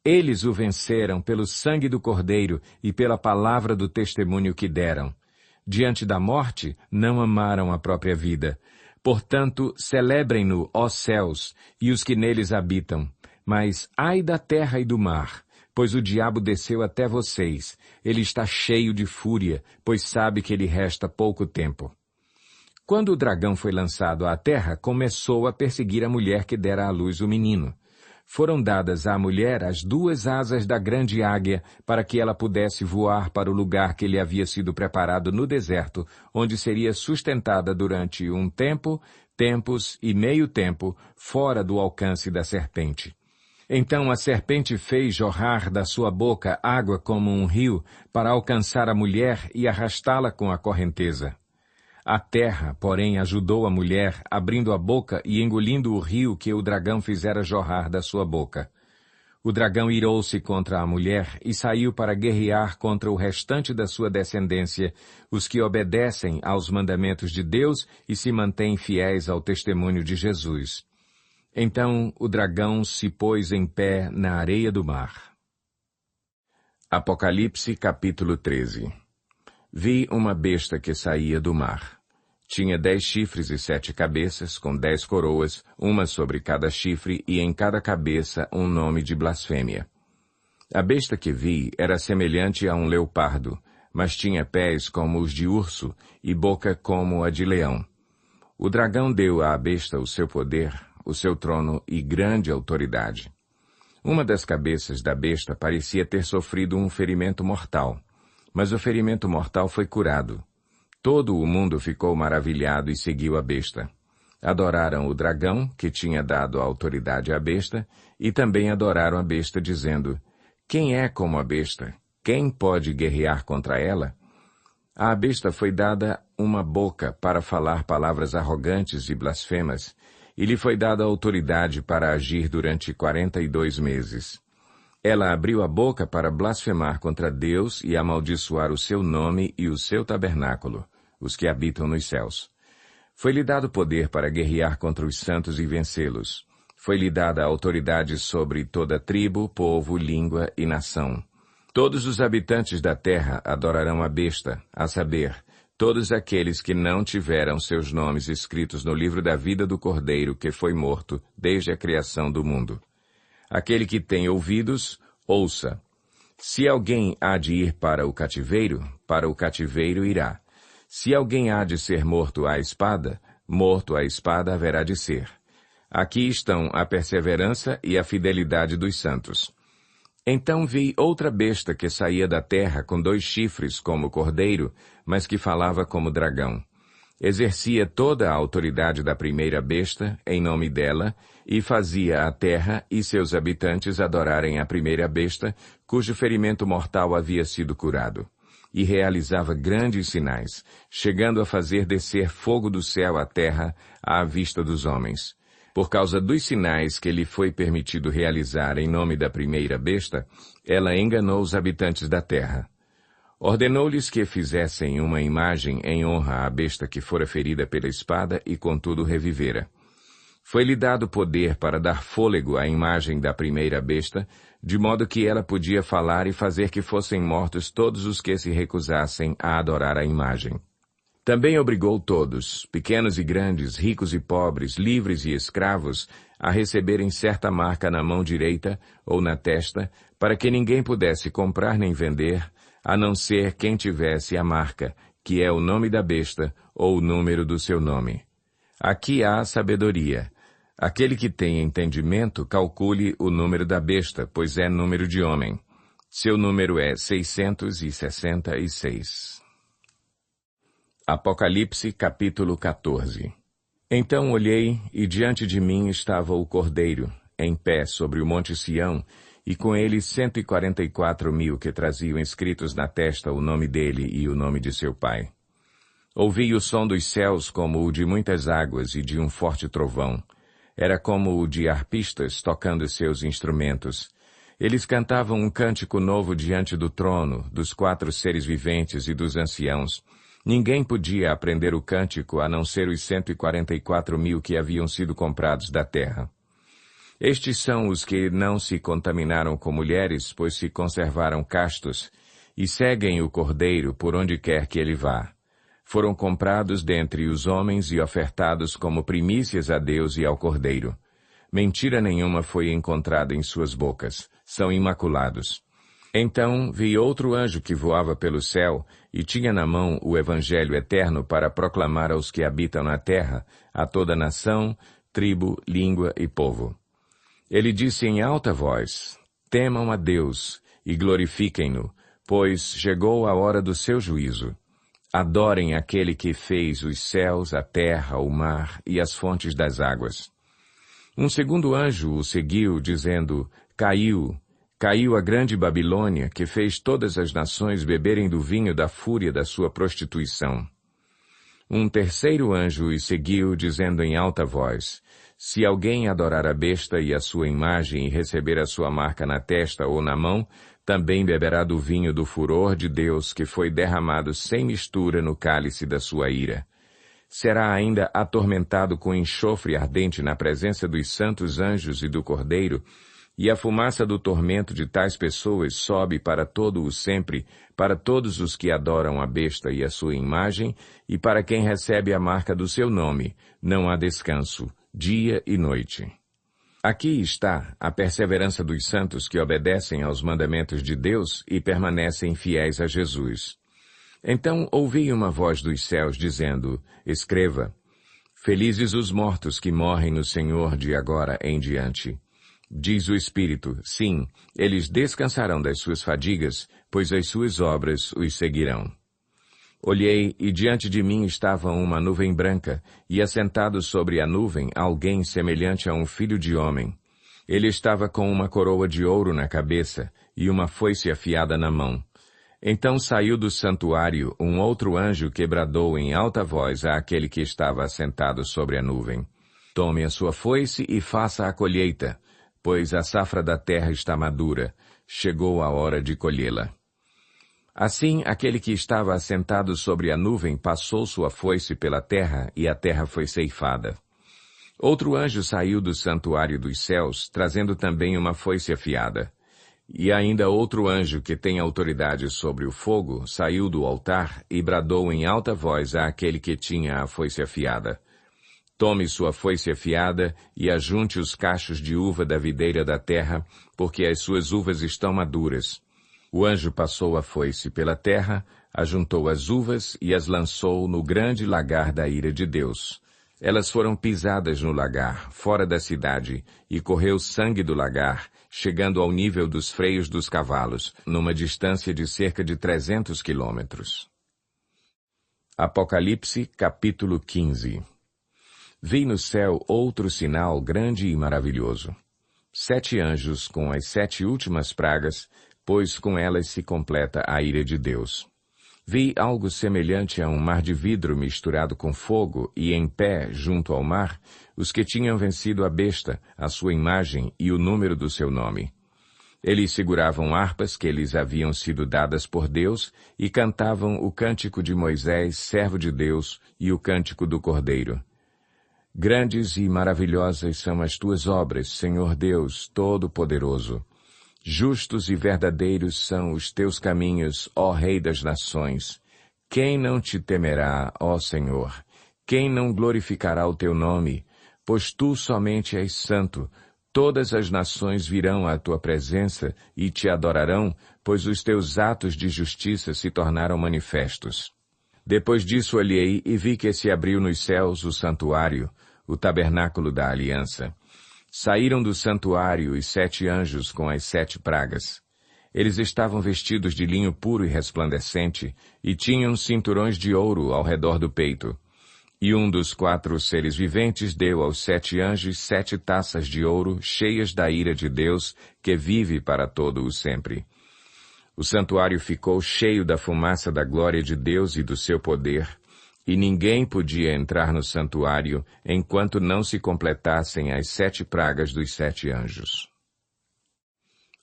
Eles o venceram pelo sangue do Cordeiro e pela palavra do testemunho que deram. Diante da morte, não amaram a própria vida. Portanto, celebrem-no, ó céus, e os que neles habitam. Mas ai da terra e do mar, pois o diabo desceu até vocês. Ele está cheio de fúria, pois sabe que lhe resta pouco tempo. Quando o dragão foi lançado à terra, começou a perseguir a mulher que dera à luz o menino. Foram dadas à mulher as 2 asas da grande águia, para que ela pudesse voar para o lugar que lhe havia sido preparado no deserto, onde seria sustentada durante um tempo, tempos e meio tempo, fora do alcance da serpente. Então a serpente fez jorrar da sua boca água como um rio, para alcançar a mulher e arrastá-la com a correnteza. A terra, porém, ajudou a mulher, abrindo a boca e engolindo o rio que o dragão fizera jorrar da sua boca. O dragão irou-se contra a mulher e saiu para guerrear contra o restante da sua descendência, os que obedecem aos mandamentos de Deus e se mantêm fiéis ao testemunho de Jesus. Então o dragão se pôs em pé na areia do mar. Apocalipse capítulo 13. Vi uma besta que saía do mar. Tinha 10 chifres e 7 cabeças, com 10 coroas, uma sobre cada chifre e em cada cabeça um nome de blasfêmia. A besta que vi era semelhante a um leopardo, mas tinha pés como os de urso e boca como a de leão. O dragão deu à besta o seu poder, o seu trono e grande autoridade. Uma das cabeças da besta parecia ter sofrido um ferimento mortal, mas o ferimento mortal foi curado. Todo o mundo ficou maravilhado e seguiu a besta. Adoraram o dragão, que tinha dado a autoridade à besta, e também adoraram a besta, dizendo: quem é como a besta? Quem pode guerrear contra ela? À besta foi dada uma boca para falar palavras arrogantes e blasfemas, e lhe foi dada autoridade para agir durante 42 meses. Ela abriu a boca para blasfemar contra Deus e amaldiçoar o seu nome e o seu tabernáculo, os que habitam nos céus. Foi-lhe dado poder para guerrear contra os santos e vencê-los. Foi-lhe dada autoridade sobre toda tribo, povo, língua e nação. Todos os habitantes da terra adorarão a besta, a saber, todos aqueles que não tiveram seus nomes escritos no livro da vida do Cordeiro que foi morto desde a criação do mundo. Aquele que tem ouvidos, ouça. Se alguém há de ir para o cativeiro irá. Se alguém há de ser morto à espada haverá de ser. Aqui estão a perseverança e a fidelidade dos santos. Então vi outra besta que saía da terra com 2 chifres como cordeiro, mas que falava como dragão. Exercia toda a autoridade da primeira besta, em nome dela, e fazia a terra e seus habitantes adorarem a primeira besta, cujo ferimento mortal havia sido curado. E realizava grandes sinais, chegando a fazer descer fogo do céu à terra à vista dos homens. Por causa dos sinais que lhe foi permitido realizar em nome da primeira besta, ela enganou os habitantes da terra. Ordenou-lhes que fizessem uma imagem em honra à besta que fora ferida pela espada e contudo revivera. Foi-lhe dado poder para dar fôlego à imagem da primeira besta, de modo que ela podia falar e fazer que fossem mortos todos os que se recusassem a adorar a imagem. Também obrigou todos, pequenos e grandes, ricos e pobres, livres e escravos, a receberem certa marca na mão direita ou na testa, para que ninguém pudesse comprar nem vender, a não ser quem tivesse a marca, que é o nome da besta ou o número do seu nome. Aqui há sabedoria. Aquele que tem entendimento, calcule o número da besta, pois é número de homem. Seu número é 666. Apocalipse, capítulo 14. Então olhei, e diante de mim estava o Cordeiro, em pé sobre o monte Sião, e com ele 144.000 que traziam escritos na testa o nome dele e o nome de seu pai. Ouvi o som dos céus como o de muitas águas e de um forte trovão. Era como o de arpistas tocando seus instrumentos. Eles cantavam um cântico novo diante do trono, dos 4 seres viventes e dos anciãos. Ninguém podia aprender o cântico a não ser os 144.000 que haviam sido comprados da terra. Estes são os que não se contaminaram com mulheres, pois se conservaram castos, e seguem o Cordeiro por onde quer que ele vá. Foram comprados dentre os homens e ofertados como primícias a Deus e ao Cordeiro. Mentira nenhuma foi encontrada em suas bocas. São imaculados. Então vi outro anjo que voava pelo céu e tinha na mão o Evangelho eterno para proclamar aos que habitam na terra, a toda nação, tribo, língua e povo. Ele disse em alta voz: temam a Deus e glorifiquem-no, pois chegou a hora do seu juízo. Adorem aquele que fez os céus, a terra, o mar e as fontes das águas. Um segundo anjo o seguiu, dizendo: Caiu a grande Babilônia, que fez todas as nações beberem do vinho da fúria da sua prostituição. Um terceiro anjo o seguiu, dizendo em alta voz: se alguém adorar a besta e a sua imagem e receber a sua marca na testa ou na mão, também beberá do vinho do furor de Deus, que foi derramado sem mistura no cálice da sua ira. Será ainda atormentado com enxofre ardente na presença dos santos anjos e do Cordeiro, e a fumaça do tormento de tais pessoas sobe para todo o sempre, para todos os que adoram a besta e a sua imagem, e para quem recebe a marca do seu nome. Não há descanso, dia e noite. Aqui está a perseverança dos santos que obedecem aos mandamentos de Deus e permanecem fiéis a Jesus. Então ouvi uma voz dos céus dizendo: escreva, felizes os mortos que morrem no Senhor de agora em diante. Diz o Espírito: sim, eles descansarão das suas fadigas, pois as suas obras os seguirão. Olhei, e diante de mim estava uma nuvem branca, e assentado sobre a nuvem alguém semelhante a um filho de homem. Ele estava com uma coroa de ouro na cabeça, e uma foice afiada na mão. Então saiu do santuário um outro anjo que bradou em alta voz àquele que estava assentado sobre a nuvem: tome a sua foice e faça a colheita, pois a safra da terra está madura, chegou a hora de colhê-la. Assim, aquele que estava assentado sobre a nuvem passou sua foice pela terra, e a terra foi ceifada. Outro anjo saiu do santuário dos céus, trazendo também uma foice afiada. E ainda outro anjo, que tem autoridade sobre o fogo, saiu do altar e bradou em alta voz àquele que tinha a foice afiada: tome sua foice afiada e ajunte os cachos de uva da videira da terra, porque as suas uvas estão maduras. O anjo passou a foice pela terra, ajuntou as uvas e as lançou no grande lagar da ira de Deus. Elas foram pisadas no lagar, fora da cidade, e correu sangue do lagar, chegando ao nível dos freios dos cavalos, numa distância de cerca de 300 quilômetros. Apocalipse, capítulo 15. Vi no céu outro sinal grande e maravilhoso: 7 anjos com as 7 últimas pragas, pois com elas se completa a ira de Deus. Vi algo semelhante a um mar de vidro misturado com fogo, e em pé, junto ao mar, os que tinham vencido a besta, a sua imagem e o número do seu nome. Eles seguravam harpas que lhes haviam sido dadas por Deus e cantavam o cântico de Moisés, servo de Deus, e o cântico do Cordeiro. Grandes e maravilhosas são as tuas obras, Senhor Deus Todo-Poderoso. Justos e verdadeiros são os teus caminhos, ó Rei das Nações. Quem não te temerá, ó Senhor? Quem não glorificará o teu nome? Pois tu somente és santo. Todas as nações virão à tua presença e te adorarão, pois os teus atos de justiça se tornaram manifestos. Depois disso olhei e vi que se abriu nos céus o santuário, o tabernáculo da aliança. Saíram do santuário os 7 anjos com as 7 pragas. Eles estavam vestidos de linho puro e resplandecente, e tinham cinturões de ouro ao redor do peito. E um dos 4 seres viventes deu aos 7 anjos 7 taças de ouro cheias da ira de Deus, que vive para todo o sempre. O santuário ficou cheio da fumaça da glória de Deus e do seu poder, e ninguém podia entrar no santuário enquanto não se completassem as 7 pragas dos 7 anjos.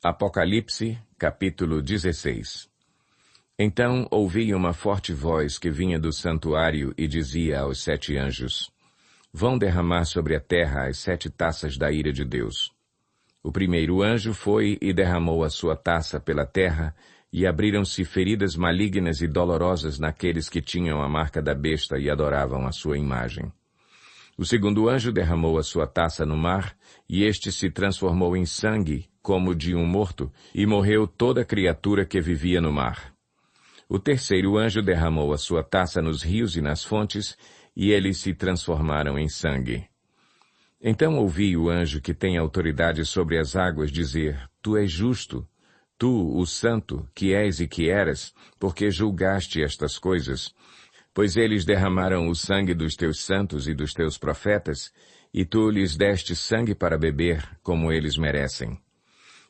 Apocalipse, capítulo 16. Então ouvi uma forte voz que vinha do santuário e dizia aos 7 anjos: Vão derramar sobre a terra as 7 taças da ira de Deus. O primeiro anjo foi e derramou a sua taça pela terra, e abriram-se feridas malignas e dolorosas naqueles que tinham a marca da besta e adoravam a sua imagem. O segundo anjo derramou a sua taça no mar, e este se transformou em sangue, como de um morto, e morreu toda criatura que vivia no mar. O terceiro anjo derramou a sua taça nos rios e nas fontes, e eles se transformaram em sangue. Então ouvi o anjo que tem autoridade sobre as águas dizer: Tu és justo, tu, o santo, que és e que eras, porque julgaste estas coisas, pois eles derramaram o sangue dos teus santos e dos teus profetas, e tu lhes deste sangue para beber, como eles merecem.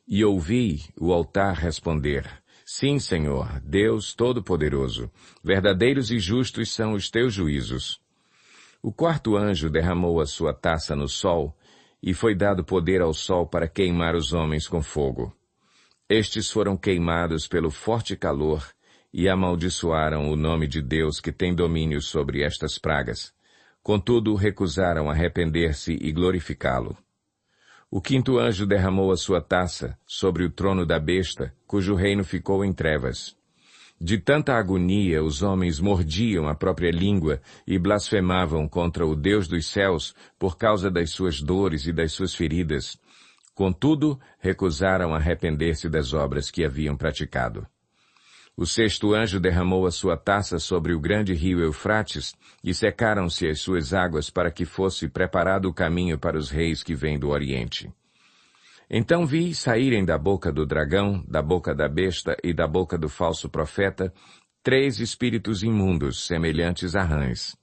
E ouvi o altar responder: Sim, Senhor, Deus Todo-Poderoso, verdadeiros e justos são os teus juízos. O quarto anjo derramou a sua taça no sol, e foi dado poder ao sol para queimar os homens com fogo. Estes foram queimados pelo forte calor e amaldiçoaram o nome de Deus que tem domínio sobre estas pragas. Contudo, recusaram arrepender-se e glorificá-lo. O quinto anjo derramou a sua taça sobre o trono da besta, cujo reino ficou em trevas. De tanta agonia, os homens mordiam a própria língua e blasfemavam contra o Deus dos céus por causa das suas dores e das suas feridas. Contudo, recusaram arrepender-se das obras que haviam praticado. O sexto anjo derramou a sua taça sobre o grande rio Eufrates, e secaram-se as suas águas para que fosse preparado o caminho para os reis que vêm do Oriente. Então vi saírem da boca do dragão, da boca da besta e da boca do falso profeta 3 espíritos imundos, semelhantes a rãs.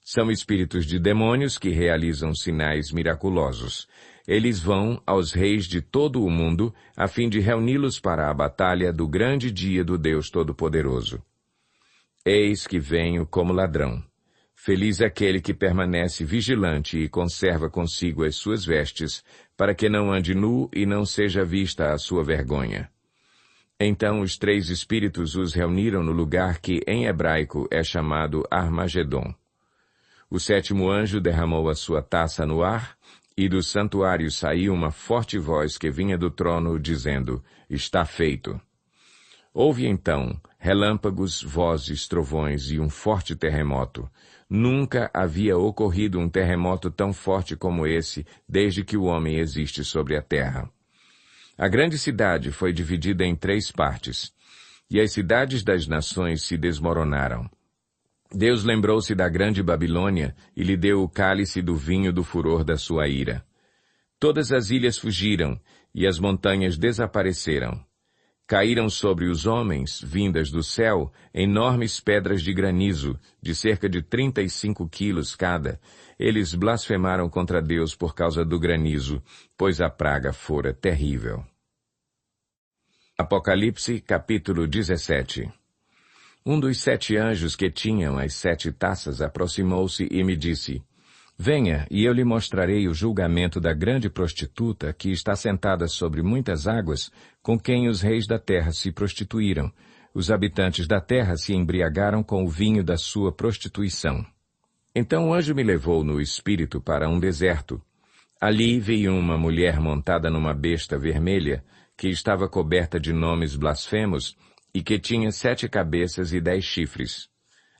São espíritos de demônios que realizam sinais miraculosos. Eles vão aos reis de todo o mundo, a fim de reuni-los para a batalha do grande dia do Deus Todo-Poderoso. Eis que venho como ladrão. Feliz aquele que permanece vigilante e conserva consigo as suas vestes, para que não ande nu e não seja vista a sua vergonha. Então os 3 espíritos os reuniram no lugar que em hebraico é chamado Armagedon. O sétimo anjo derramou a sua taça no ar, e do santuário saiu uma forte voz que vinha do trono, dizendo: Está feito. Houve então relâmpagos, vozes, trovões e um forte terremoto. Nunca havia ocorrido um terremoto tão forte como esse, desde que o homem existe sobre a terra. A grande cidade foi dividida em 3 partes, e as cidades das nações se desmoronaram. Deus lembrou-se da grande Babilônia e lhe deu o cálice do vinho do furor da sua ira. Todas as ilhas fugiram e as montanhas desapareceram. Caíram sobre os homens, vindas do céu, enormes pedras de granizo, de cerca de 35 quilos cada. Eles blasfemaram contra Deus por causa do granizo, pois a praga fora terrível. Apocalipse, capítulo 17. Um dos 7 anjos que tinham as 7 taças aproximou-se e me disse: Venha, e eu lhe mostrarei o julgamento da grande prostituta que está sentada sobre muitas águas, com quem os reis da terra se prostituíram. Os habitantes da terra se embriagaram com o vinho da sua prostituição. Então o anjo me levou no espírito para um deserto. Ali vi uma mulher montada numa besta vermelha, que estava coberta de nomes blasfemos, e que tinha 7 cabeças e 10 chifres.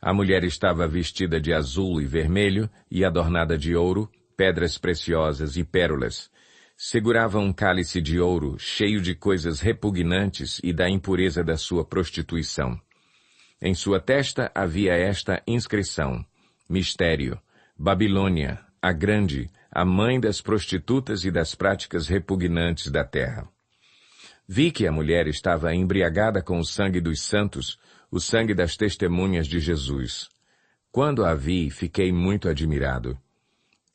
A mulher estava vestida de azul e vermelho e adornada de ouro, pedras preciosas e pérolas. Segurava um cálice de ouro cheio de coisas repugnantes e da impureza da sua prostituição. Em sua testa havia esta inscrição: Mistério, Babilônia, a grande, a mãe das prostitutas e das práticas repugnantes da terra. Vi que a mulher estava embriagada com o sangue dos santos, o sangue das testemunhas de Jesus. Quando a vi, fiquei muito admirado.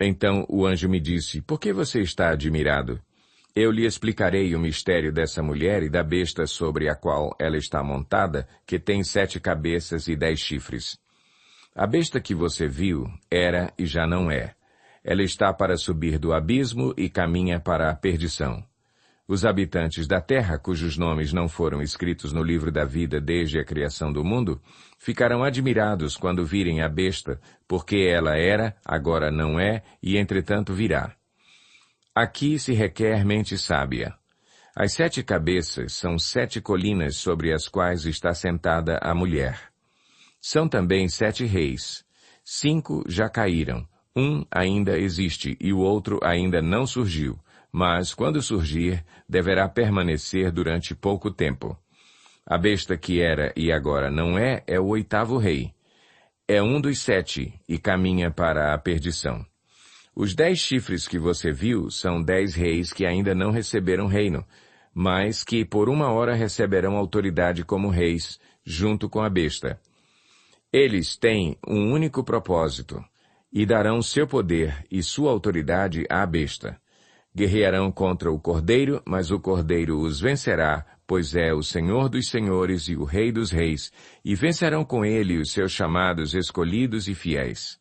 Então o anjo me disse: Por que você está admirado? Eu lhe explicarei o mistério dessa mulher e da besta sobre a qual ela está montada, que tem 7 cabeças e 10 chifres. A besta que você viu era e já não é. Ela está para subir do abismo e caminha para a perdição. Os habitantes da terra, cujos nomes não foram escritos no livro da vida desde a criação do mundo, ficarão admirados quando virem a besta, porque ela era, agora não é, e entretanto virá. Aqui se requer mente sábia. As 7 cabeças são 7 colinas sobre as quais está sentada a mulher. São também 7 reis. 5 já caíram, um ainda existe e o outro ainda não surgiu. Mas, quando surgir, deverá permanecer durante pouco tempo. A besta que era e agora não é o 8º rei. É um dos 7 e caminha para a perdição. Os 10 chifres que você viu são 10 reis que ainda não receberam reino, mas que por 1 hora receberão autoridade como reis, junto com a besta. Eles têm um único propósito, e darão seu poder e sua autoridade à besta. Guerrearão contra o Cordeiro, mas o Cordeiro os vencerá, pois é o Senhor dos senhores e o Rei dos reis, e vencerão com ele os seus chamados, escolhidos e fiéis.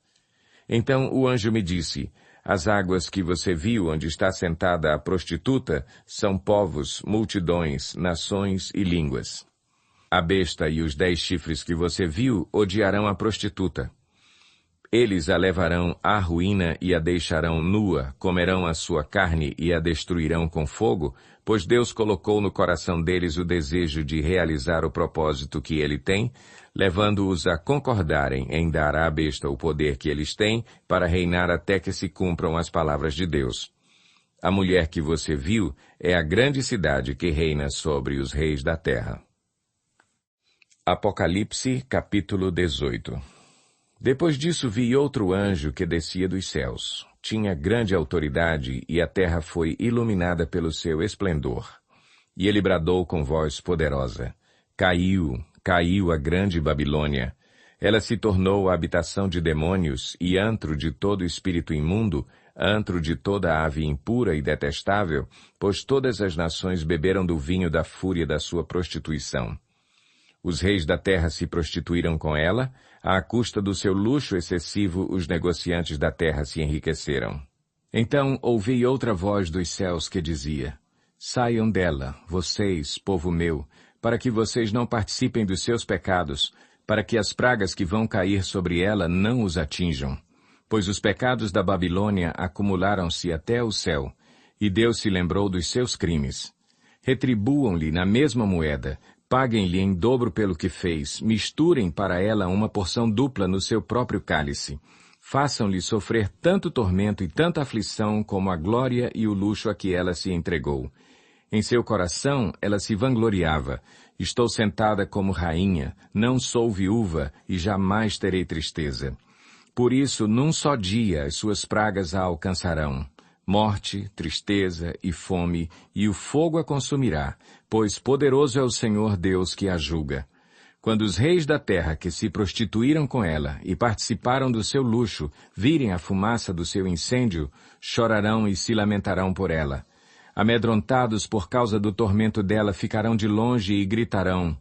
Então o anjo me disse: As águas que você viu onde está sentada a prostituta são povos, multidões, nações e línguas. A besta e os 10 chifres que você viu odiarão a prostituta. Eles a levarão à ruína e a deixarão nua, comerão a sua carne e a destruirão com fogo, pois Deus colocou no coração deles o desejo de realizar o propósito que ele tem, levando-os a concordarem em dar à besta o poder que eles têm para reinar até que se cumpram as palavras de Deus. A mulher que você viu é a grande cidade que reina sobre os reis da terra. Apocalipse, capítulo 18. Depois disso vi outro anjo que descia dos céus. Tinha grande autoridade e a terra foi iluminada pelo seu esplendor. E ele bradou com voz poderosa: Caiu, caiu a grande Babilônia. Ela se tornou a habitação de demônios e antro de todo espírito imundo, antro de toda ave impura e detestável, pois todas as nações beberam do vinho da fúria da sua prostituição. Os reis da terra se prostituíram com ela, à custa do seu luxo excessivo os negociantes da terra se enriqueceram. Então ouvi outra voz dos céus que dizia: Saiam dela, vocês, povo meu, para que vocês não participem dos seus pecados, para que as pragas que vão cair sobre ela não os atinjam. Pois os pecados da Babilônia acumularam-se até o céu, e Deus se lembrou dos seus crimes. Retribuam-lhe na mesma moeda, paguem-lhe em dobro pelo que fez, misturem para ela uma porção dupla no seu próprio cálice. Façam-lhe sofrer tanto tormento e tanta aflição como a glória e o luxo a que ela se entregou. Em seu coração ela se vangloriava: Estou sentada como rainha, não sou viúva e jamais terei tristeza. Por isso, num só dia as suas pragas a alcançarão: morte, tristeza e fome, e o fogo a consumirá, pois poderoso é o Senhor Deus que a julga. Quando os reis da terra que se prostituíram com ela e participaram do seu luxo virem a fumaça do seu incêndio, chorarão e se lamentarão por ela. Amedrontados por causa do tormento dela, ficarão de longe e gritarão: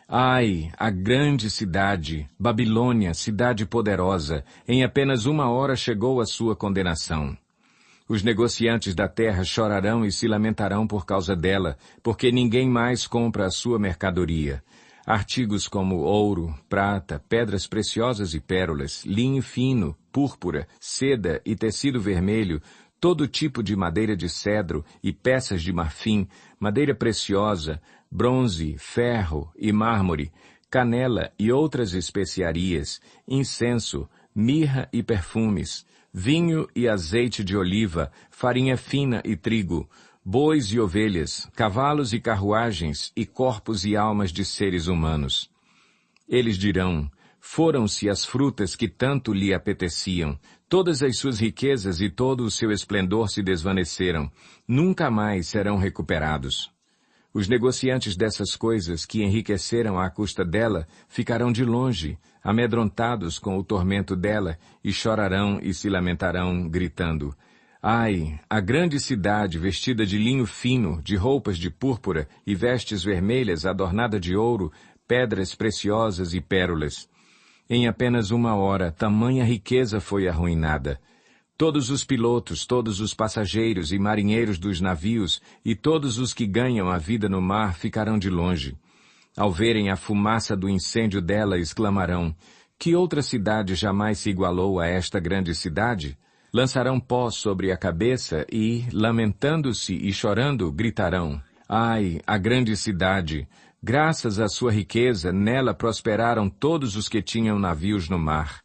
Ai, a grande cidade, Babilônia, cidade poderosa, em apenas 1 hora chegou a sua condenação. Os negociantes da terra chorarão e se lamentarão por causa dela, porque ninguém mais compra a sua mercadoria. Artigos como ouro, prata, pedras preciosas e pérolas, linho fino, púrpura, seda e tecido vermelho, todo tipo de madeira de cedro e peças de marfim, madeira preciosa, bronze, ferro e mármore, canela e outras especiarias, incenso, mirra e perfumes, vinho e azeite de oliva, farinha fina e trigo, bois e ovelhas, cavalos e carruagens, e corpos e almas de seres humanos. Eles dirão, foram-se as frutas que tanto lhe apeteciam, todas as suas riquezas e todo o seu esplendor se desvaneceram, nunca mais serão recuperados. Os negociantes dessas coisas que enriqueceram à custa dela ficarão de longe, amedrontados com o tormento dela, e chorarão e se lamentarão, gritando, ai, a grande cidade vestida de linho fino, de roupas de púrpura e vestes vermelhas adornada de ouro, pedras preciosas e pérolas. Em apenas 1 hora, tamanha riqueza foi arruinada. Todos os pilotos, todos os passageiros e marinheiros dos navios e todos os que ganham a vida no mar ficarão de longe. Ao verem a fumaça do incêndio dela, exclamarão, que outra cidade jamais se igualou a esta grande cidade? Lançarão pó sobre a cabeça e, lamentando-se e chorando, gritarão, ai, a grande cidade! Graças à sua riqueza, nela prosperaram todos os que tinham navios no mar.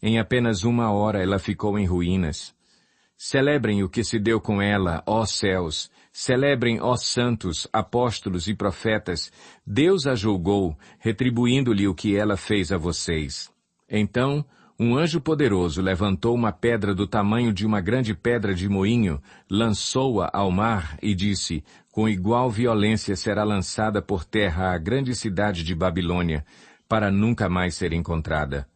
Em apenas 1 hora ela ficou em ruínas. Celebrem o que se deu com ela, ó céus! Celebrem, ó santos, apóstolos e profetas! Deus a julgou, retribuindo-lhe o que ela fez a vocês. Então, um anjo poderoso levantou uma pedra do tamanho de uma grande pedra de moinho, lançou-a ao mar e disse, com igual violência será lançada por terra a grande cidade de Babilônia, para nunca mais ser encontrada.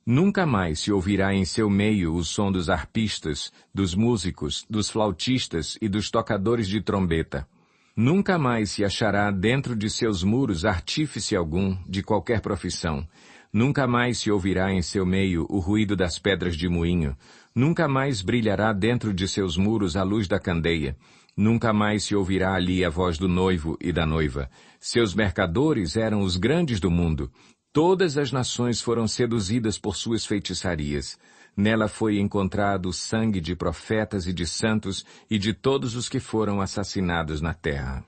Nunca mais se ouvirá em seu meio o som dos arpistas, dos músicos, dos flautistas e dos tocadores de trombeta. Nunca mais se achará dentro de seus muros artífice algum, de qualquer profissão. Nunca mais se ouvirá em seu meio o ruído das pedras de moinho. Nunca mais brilhará dentro de seus muros a luz da candeia. Nunca mais se ouvirá ali a voz do noivo e da noiva. Seus mercadores eram os grandes do mundo. Todas as nações foram seduzidas por suas feitiçarias. Nela foi encontrado o sangue de profetas e de santos e de todos os que foram assassinados na terra.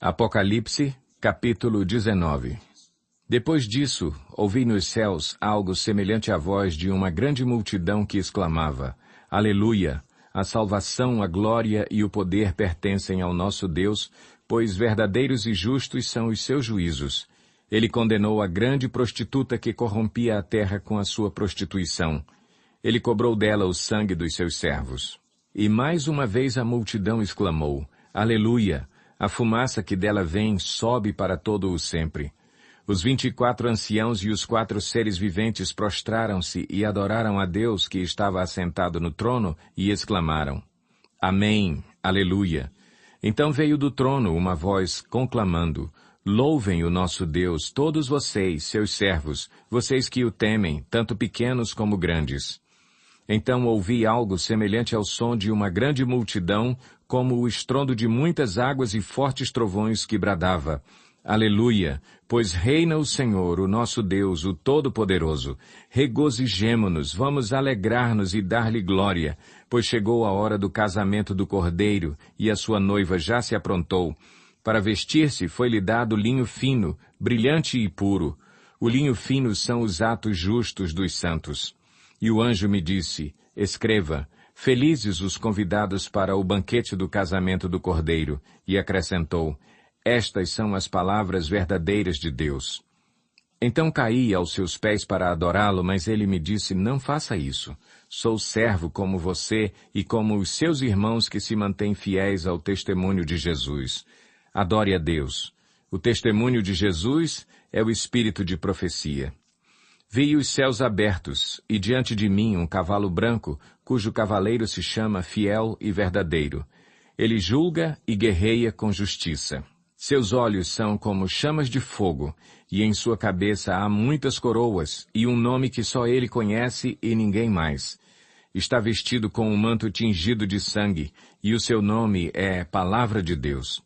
Apocalipse, capítulo 19. Depois disso, ouvi nos céus algo semelhante à voz de uma grande multidão que exclamava, Aleluia! A salvação, a glória e o poder pertencem ao nosso Deus, pois verdadeiros e justos são os seus juízos. Ele condenou a grande prostituta que corrompia a terra com a sua prostituição. Ele cobrou dela o sangue dos seus servos. E mais uma vez a multidão exclamou, Aleluia! A fumaça que dela vem sobe para todo o sempre. Os 24 anciãos e os 4 seres viventes prostraram-se e adoraram a Deus que estava assentado no trono e exclamaram, Amém, Aleluia! Então veio do trono uma voz conclamando, Louvem o nosso Deus, todos vocês, seus servos, vocês que o temem, tanto pequenos como grandes. Então ouvi algo semelhante ao som de uma grande multidão, como o estrondo de muitas águas e fortes trovões que bradava, Aleluia! Pois reina o Senhor, o nosso Deus, o Todo-Poderoso. Regozijemo-nos, vamos alegrar-nos e dar-lhe glória, pois chegou a hora do casamento do Cordeiro, e a sua noiva já se aprontou. Para vestir-se foi-lhe dado linho fino, brilhante e puro. O linho fino são os atos justos dos santos. E o anjo me disse, escreva, felizes os convidados para o banquete do casamento do Cordeiro. E acrescentou, estas são as palavras verdadeiras de Deus. Então caí aos seus pés para adorá-lo, mas ele me disse, não faça isso. Sou servo como você e como os seus irmãos que se mantêm fiéis ao testemunho de Jesus. Adore a Deus. O testemunho de Jesus é o espírito de profecia. Vi os céus abertos, e diante de mim um cavalo branco, cujo cavaleiro se chama Fiel e Verdadeiro. Ele julga e guerreia com justiça. Seus olhos são como chamas de fogo, e em sua cabeça há muitas coroas, e um nome que só ele conhece e ninguém mais. Está vestido com um manto tingido de sangue, e o seu nome é Palavra de Deus.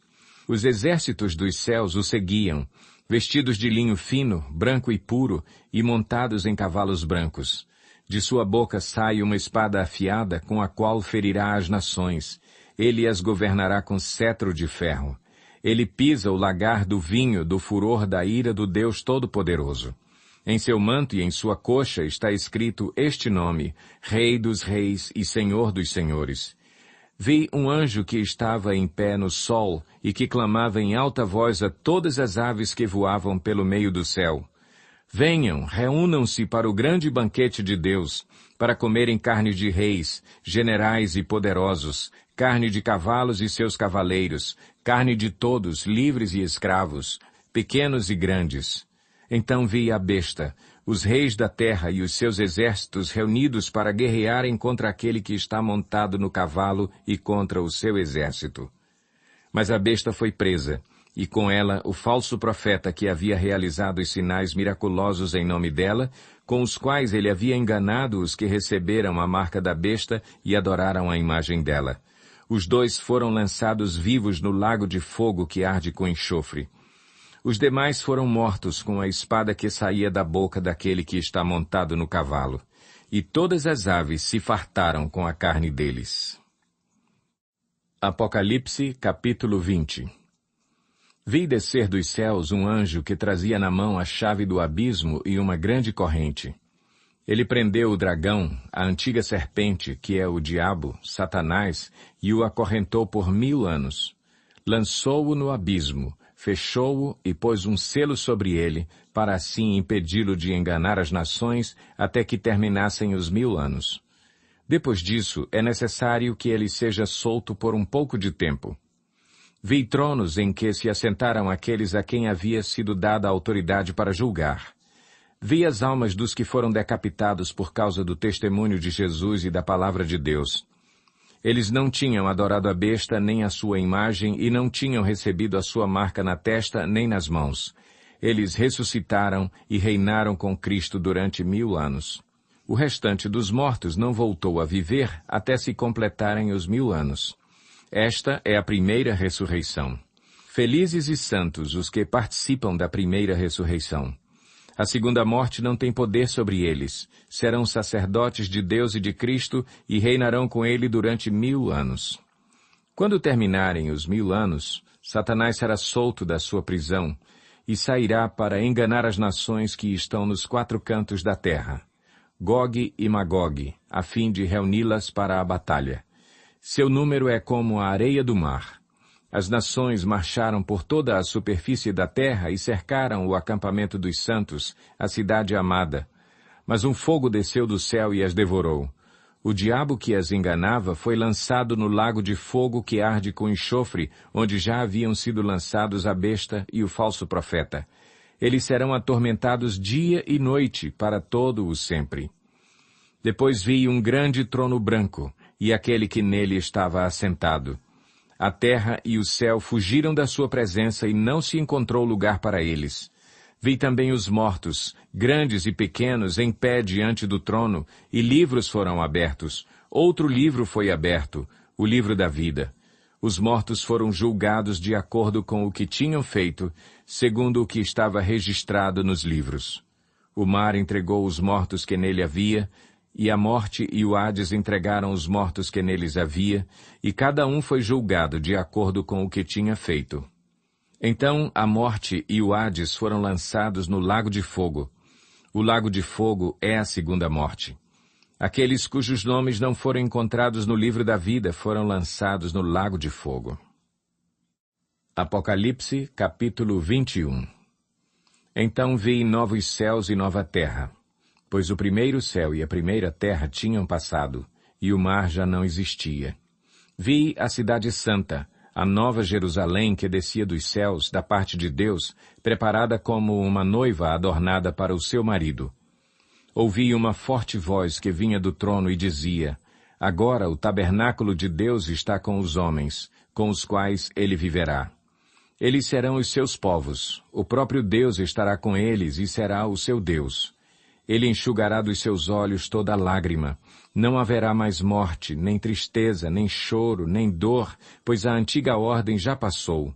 Os exércitos dos céus o seguiam, vestidos de linho fino, branco e puro, e montados em cavalos brancos. De sua boca sai uma espada afiada, com a qual ferirá as nações. Ele as governará com cetro de ferro. Ele pisa o lagar do vinho do furor da ira do Deus Todo-Poderoso. Em seu manto e em sua coxa está escrito este nome, Rei dos Reis e Senhor dos Senhores. Vi um anjo que estava em pé no sol e que clamava em alta voz a todas as aves que voavam pelo meio do céu. Venham, reúnam-se para o grande banquete de Deus, para comerem carne de reis, generais e poderosos, carne de cavalos e seus cavaleiros, carne de todos, livres e escravos, pequenos e grandes. Então vi a besta, os reis da terra e os seus exércitos reunidos para guerrearem contra aquele que está montado no cavalo e contra o seu exército. Mas a besta foi presa, e com ela o falso profeta que havia realizado os sinais miraculosos em nome dela, com os quais ele havia enganado os que receberam a marca da besta e adoraram a imagem dela. Os dois foram lançados vivos no lago de fogo que arde com enxofre. Os demais foram mortos com a espada que saía da boca daquele que está montado no cavalo. E todas as aves se fartaram com a carne deles. Apocalipse, capítulo 20. Vi descer dos céus um anjo que trazia na mão a chave do abismo e uma grande corrente. Ele prendeu o dragão, a antiga serpente, que é o diabo, Satanás, e o acorrentou por 1000 anos. Lançou-o no abismo, fechou-o e pôs um selo sobre ele, para assim impedi-lo de enganar as nações até que terminassem os 1000 anos. Depois disso, é necessário que ele seja solto por um pouco de tempo. Vi tronos em que se assentaram aqueles a quem havia sido dada a autoridade para julgar. Vi as almas dos que foram decapitados por causa do testemunho de Jesus e da palavra de Deus. Eles não tinham adorado a besta nem a sua imagem e não tinham recebido a sua marca na testa nem nas mãos. Eles ressuscitaram e reinaram com Cristo durante 1000 anos. O restante dos mortos não voltou a viver até se completarem os 1000 anos. Esta é a primeira ressurreição. Felizes e santos os que participam da primeira ressurreição. A segunda morte não tem poder sobre eles. Serão sacerdotes de Deus e de Cristo e reinarão com ele durante 1000 anos. Quando terminarem os 1000 anos, Satanás será solto da sua prisão e sairá para enganar as nações que estão nos 4 cantos da terra, Gog e Magog, a fim de reuni-las para a batalha. Seu número é como a areia do mar. As nações marcharam por toda a superfície da terra e cercaram o acampamento dos santos, a cidade amada. Mas um fogo desceu do céu e as devorou. O diabo que as enganava foi lançado no lago de fogo que arde com enxofre, onde já haviam sido lançados a besta e o falso profeta. Eles serão atormentados dia e noite para todo o sempre. Depois vi um grande trono branco, e aquele que nele estava assentado. A terra e o céu fugiram da sua presença e não se encontrou lugar para eles. Vi também os mortos, grandes e pequenos, em pé diante do trono, e livros foram abertos. Outro livro foi aberto, o livro da vida. Os mortos foram julgados de acordo com o que tinham feito, segundo o que estava registrado nos livros. O mar entregou os mortos que nele havia, e a morte e o Hades entregaram os mortos que neles havia, e cada um foi julgado de acordo com o que tinha feito. Então a morte e o Hades foram lançados no lago de fogo. O lago de fogo é a segunda morte. Aqueles cujos nomes não foram encontrados no livro da vida foram lançados no lago de fogo. Apocalipse, capítulo 21. Então vi novos céus e nova terra, pois o primeiro céu e a primeira terra tinham passado, e o mar já não existia. Vi a cidade santa, a nova Jerusalém que descia dos céus, da parte de Deus, preparada como uma noiva adornada para o seu marido. Ouvi uma forte voz que vinha do trono e dizia: Agora o tabernáculo de Deus está com os homens, com os quais ele viverá. Eles serão os seus povos, o próprio Deus estará com eles e será o seu Deus. Ele enxugará dos seus olhos toda lágrima. Não haverá mais morte, nem tristeza, nem choro, nem dor, pois a antiga ordem já passou.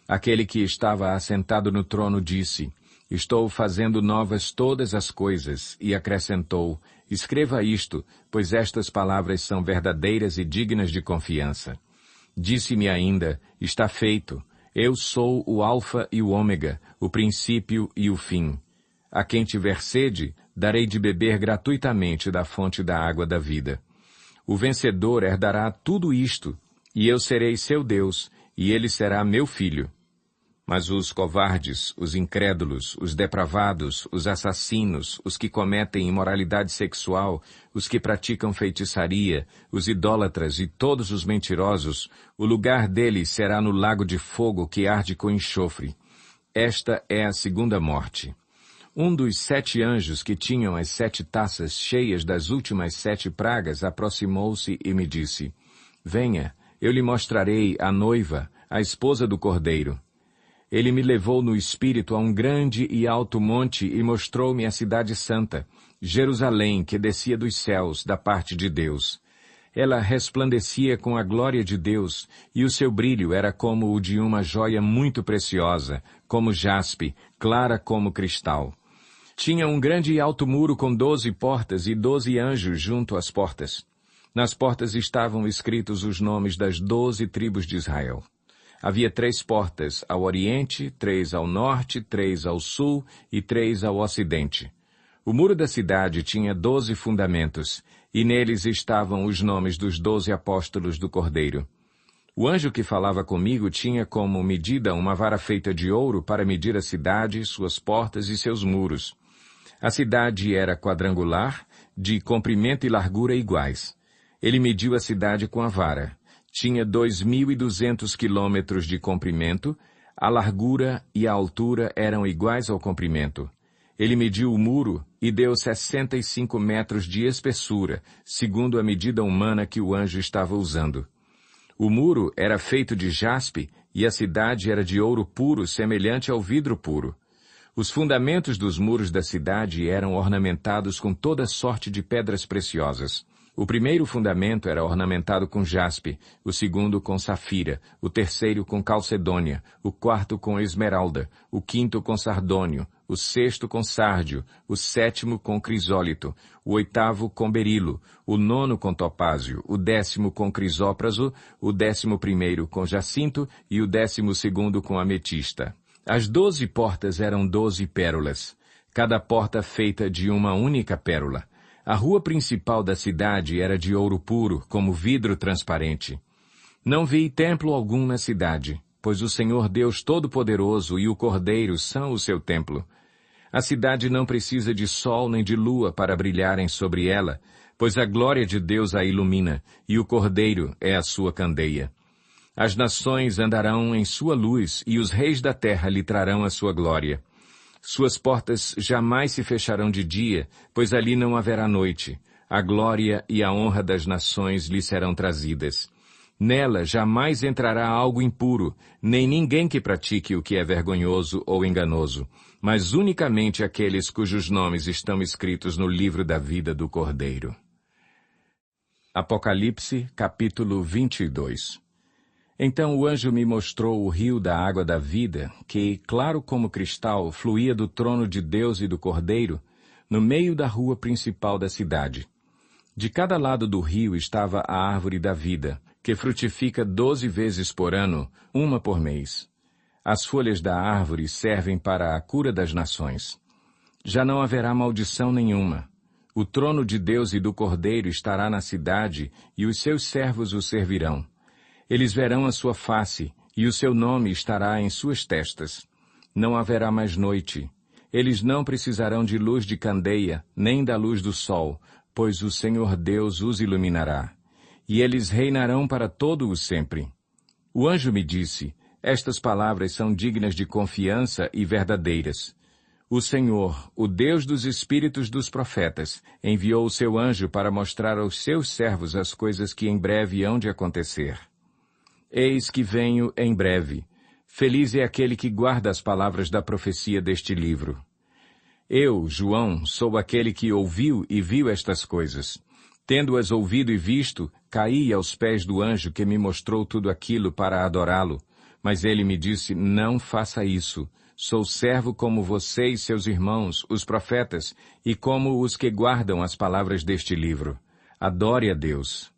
Aquele que estava assentado no trono disse: Estou fazendo novas todas as coisas, e acrescentou: Escreva isto, pois estas palavras são verdadeiras e dignas de confiança. Disse-me ainda: Está feito. Eu sou o Alfa e o Ômega, o princípio e o fim. A quem tiver sede, darei de beber gratuitamente da fonte da água da vida. O vencedor herdará tudo isto, e eu serei seu Deus, e ele será meu filho. Mas os covardes, os incrédulos, os depravados, os assassinos, os que cometem imoralidade sexual, os que praticam feitiçaria, os idólatras e todos os mentirosos, o lugar deles será no lago de fogo que arde com enxofre. Esta é a segunda morte. Um dos 7 anjos que tinham as 7 taças cheias das últimas 7 pragas aproximou-se e me disse: Venha, eu lhe mostrarei a noiva, a esposa do Cordeiro. Ele me levou no espírito a um grande e alto monte e mostrou-me a cidade santa, Jerusalém, que descia dos céus, da parte de Deus. Ela resplandecia com a glória de Deus, e o seu brilho era como o de uma joia muito preciosa, como jaspe, clara como cristal. Tinha um grande e alto muro com 12 portas e 12 anjos junto às portas. Nas portas estavam escritos os nomes das 12 tribos de Israel. Havia 3 portas ao oriente, 3 ao norte, 3 ao sul e 3 ao ocidente. O muro da cidade tinha 12 fundamentos, e neles estavam os nomes dos 12 apóstolos do Cordeiro. O anjo que falava comigo tinha como medida uma vara feita de ouro para medir a cidade, suas portas e seus muros. A cidade era quadrangular, de comprimento e largura iguais. Ele mediu a cidade com a vara. Tinha 2.200 quilômetros de comprimento, a largura e a altura eram iguais ao comprimento. Ele mediu o muro e deu 65 metros de espessura, segundo a medida humana que o anjo estava usando. O muro era feito de jaspe e a cidade era de ouro puro, semelhante ao vidro puro. Os fundamentos dos muros da cidade eram ornamentados com toda sorte de pedras preciosas. O primeiro fundamento era ornamentado com jaspe, o segundo com safira, o terceiro com calcedônia, o quarto com esmeralda, o quinto com sardônio, o sexto com sárdio, o sétimo com crisólito, o oitavo com berilo, o nono com topázio, o 10º com crisópraso, o 11º com jacinto e o 12º com ametista. As 12 portas eram 12 pérolas, cada porta feita de uma única pérola. A rua principal da cidade era de ouro puro, como vidro transparente. Não vi templo algum na cidade, pois o Senhor Deus Todo-Poderoso e o Cordeiro são o seu templo. A cidade não precisa de sol nem de lua para brilharem sobre ela, pois a glória de Deus a ilumina, e o Cordeiro é a sua candeia. As nações andarão em sua luz, e os reis da terra lhe trarão a sua glória. Suas portas jamais se fecharão de dia, pois ali não haverá noite. A glória e a honra das nações lhe serão trazidas. Nela jamais entrará algo impuro, nem ninguém que pratique o que é vergonhoso ou enganoso, mas unicamente aqueles cujos nomes estão escritos no livro da vida do Cordeiro. Apocalipse, capítulo 22. Então o anjo me mostrou o rio da água da vida, que, claro como cristal, fluía do trono de Deus e do Cordeiro, no meio da rua principal da cidade. De cada lado do rio estava a árvore da vida, que frutifica 12 vezes por ano, uma por mês. As folhas da árvore servem para a cura das nações. Já não haverá maldição nenhuma. O trono de Deus e do Cordeiro estará na cidade, e os seus servos o servirão. Eles verão a sua face, e o seu nome estará em suas testas. Não haverá mais noite. Eles não precisarão de luz de candeia, nem da luz do sol, pois o Senhor Deus os iluminará. E eles reinarão para todo o sempre. O anjo me disse: estas palavras são dignas de confiança e verdadeiras. O Senhor, o Deus dos espíritos dos profetas, enviou o seu anjo para mostrar aos seus servos as coisas que em breve hão de acontecer. Eis que venho em breve. Feliz é aquele que guarda as palavras da profecia deste livro. Eu, João, sou aquele que ouviu e viu estas coisas. Tendo-as ouvido e visto, caí aos pés do anjo que me mostrou tudo aquilo para adorá-lo. Mas ele me disse, não faça isso. Sou servo como você e seus irmãos, os profetas, e como os que guardam as palavras deste livro. Adore a Deus.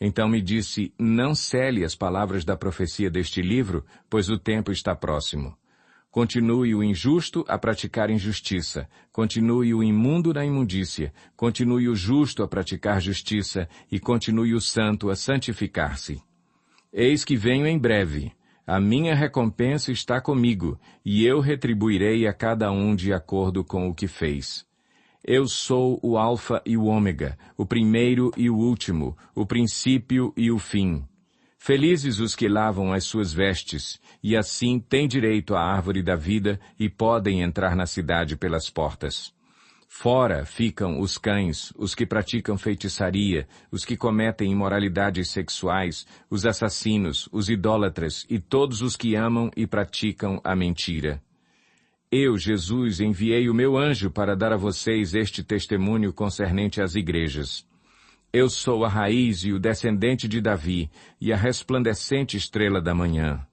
Então me disse, não cele as palavras da profecia deste livro, pois o tempo está próximo. Continue o injusto a praticar injustiça, continue o imundo na imundícia, continue o justo a praticar justiça, e continue o santo a santificar-se. Eis que venho em breve. A minha recompensa está comigo, e eu retribuirei a cada um de acordo com o que fez. Eu sou o Alfa e o Ômega, o primeiro e o último, o princípio e o fim. Felizes os que lavam as suas vestes, e assim têm direito à árvore da vida e podem entrar na cidade pelas portas. Fora ficam os cães, os que praticam feitiçaria, os que cometem imoralidades sexuais, os assassinos, os idólatras e todos os que amam e praticam a mentira. Eu, Jesus, enviei o meu anjo para dar a vocês este testemunho concernente às igrejas. Eu sou a raiz e o descendente de Davi, e a resplandecente estrela da manhã.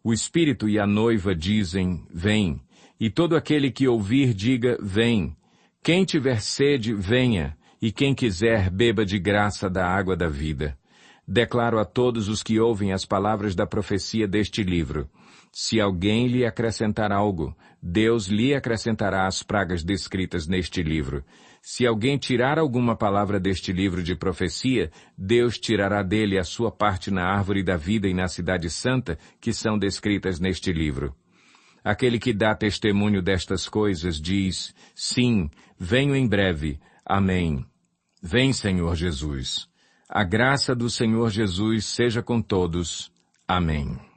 O Espírito e a noiva dizem, vem, e todo aquele que ouvir diga, vem. Quem tiver sede, venha, e quem quiser, beba de graça da água da vida. Declaro a todos os que ouvem as palavras da profecia deste livro. Se alguém lhe acrescentar algo, Deus lhe acrescentará as pragas descritas neste livro. Se alguém tirar alguma palavra deste livro de profecia, Deus tirará dele a sua parte na árvore da vida e na cidade santa, que são descritas neste livro. Aquele que dá testemunho destas coisas diz, sim, venho em breve. Amém. Vem, Senhor Jesus. A graça do Senhor Jesus seja com todos. Amém.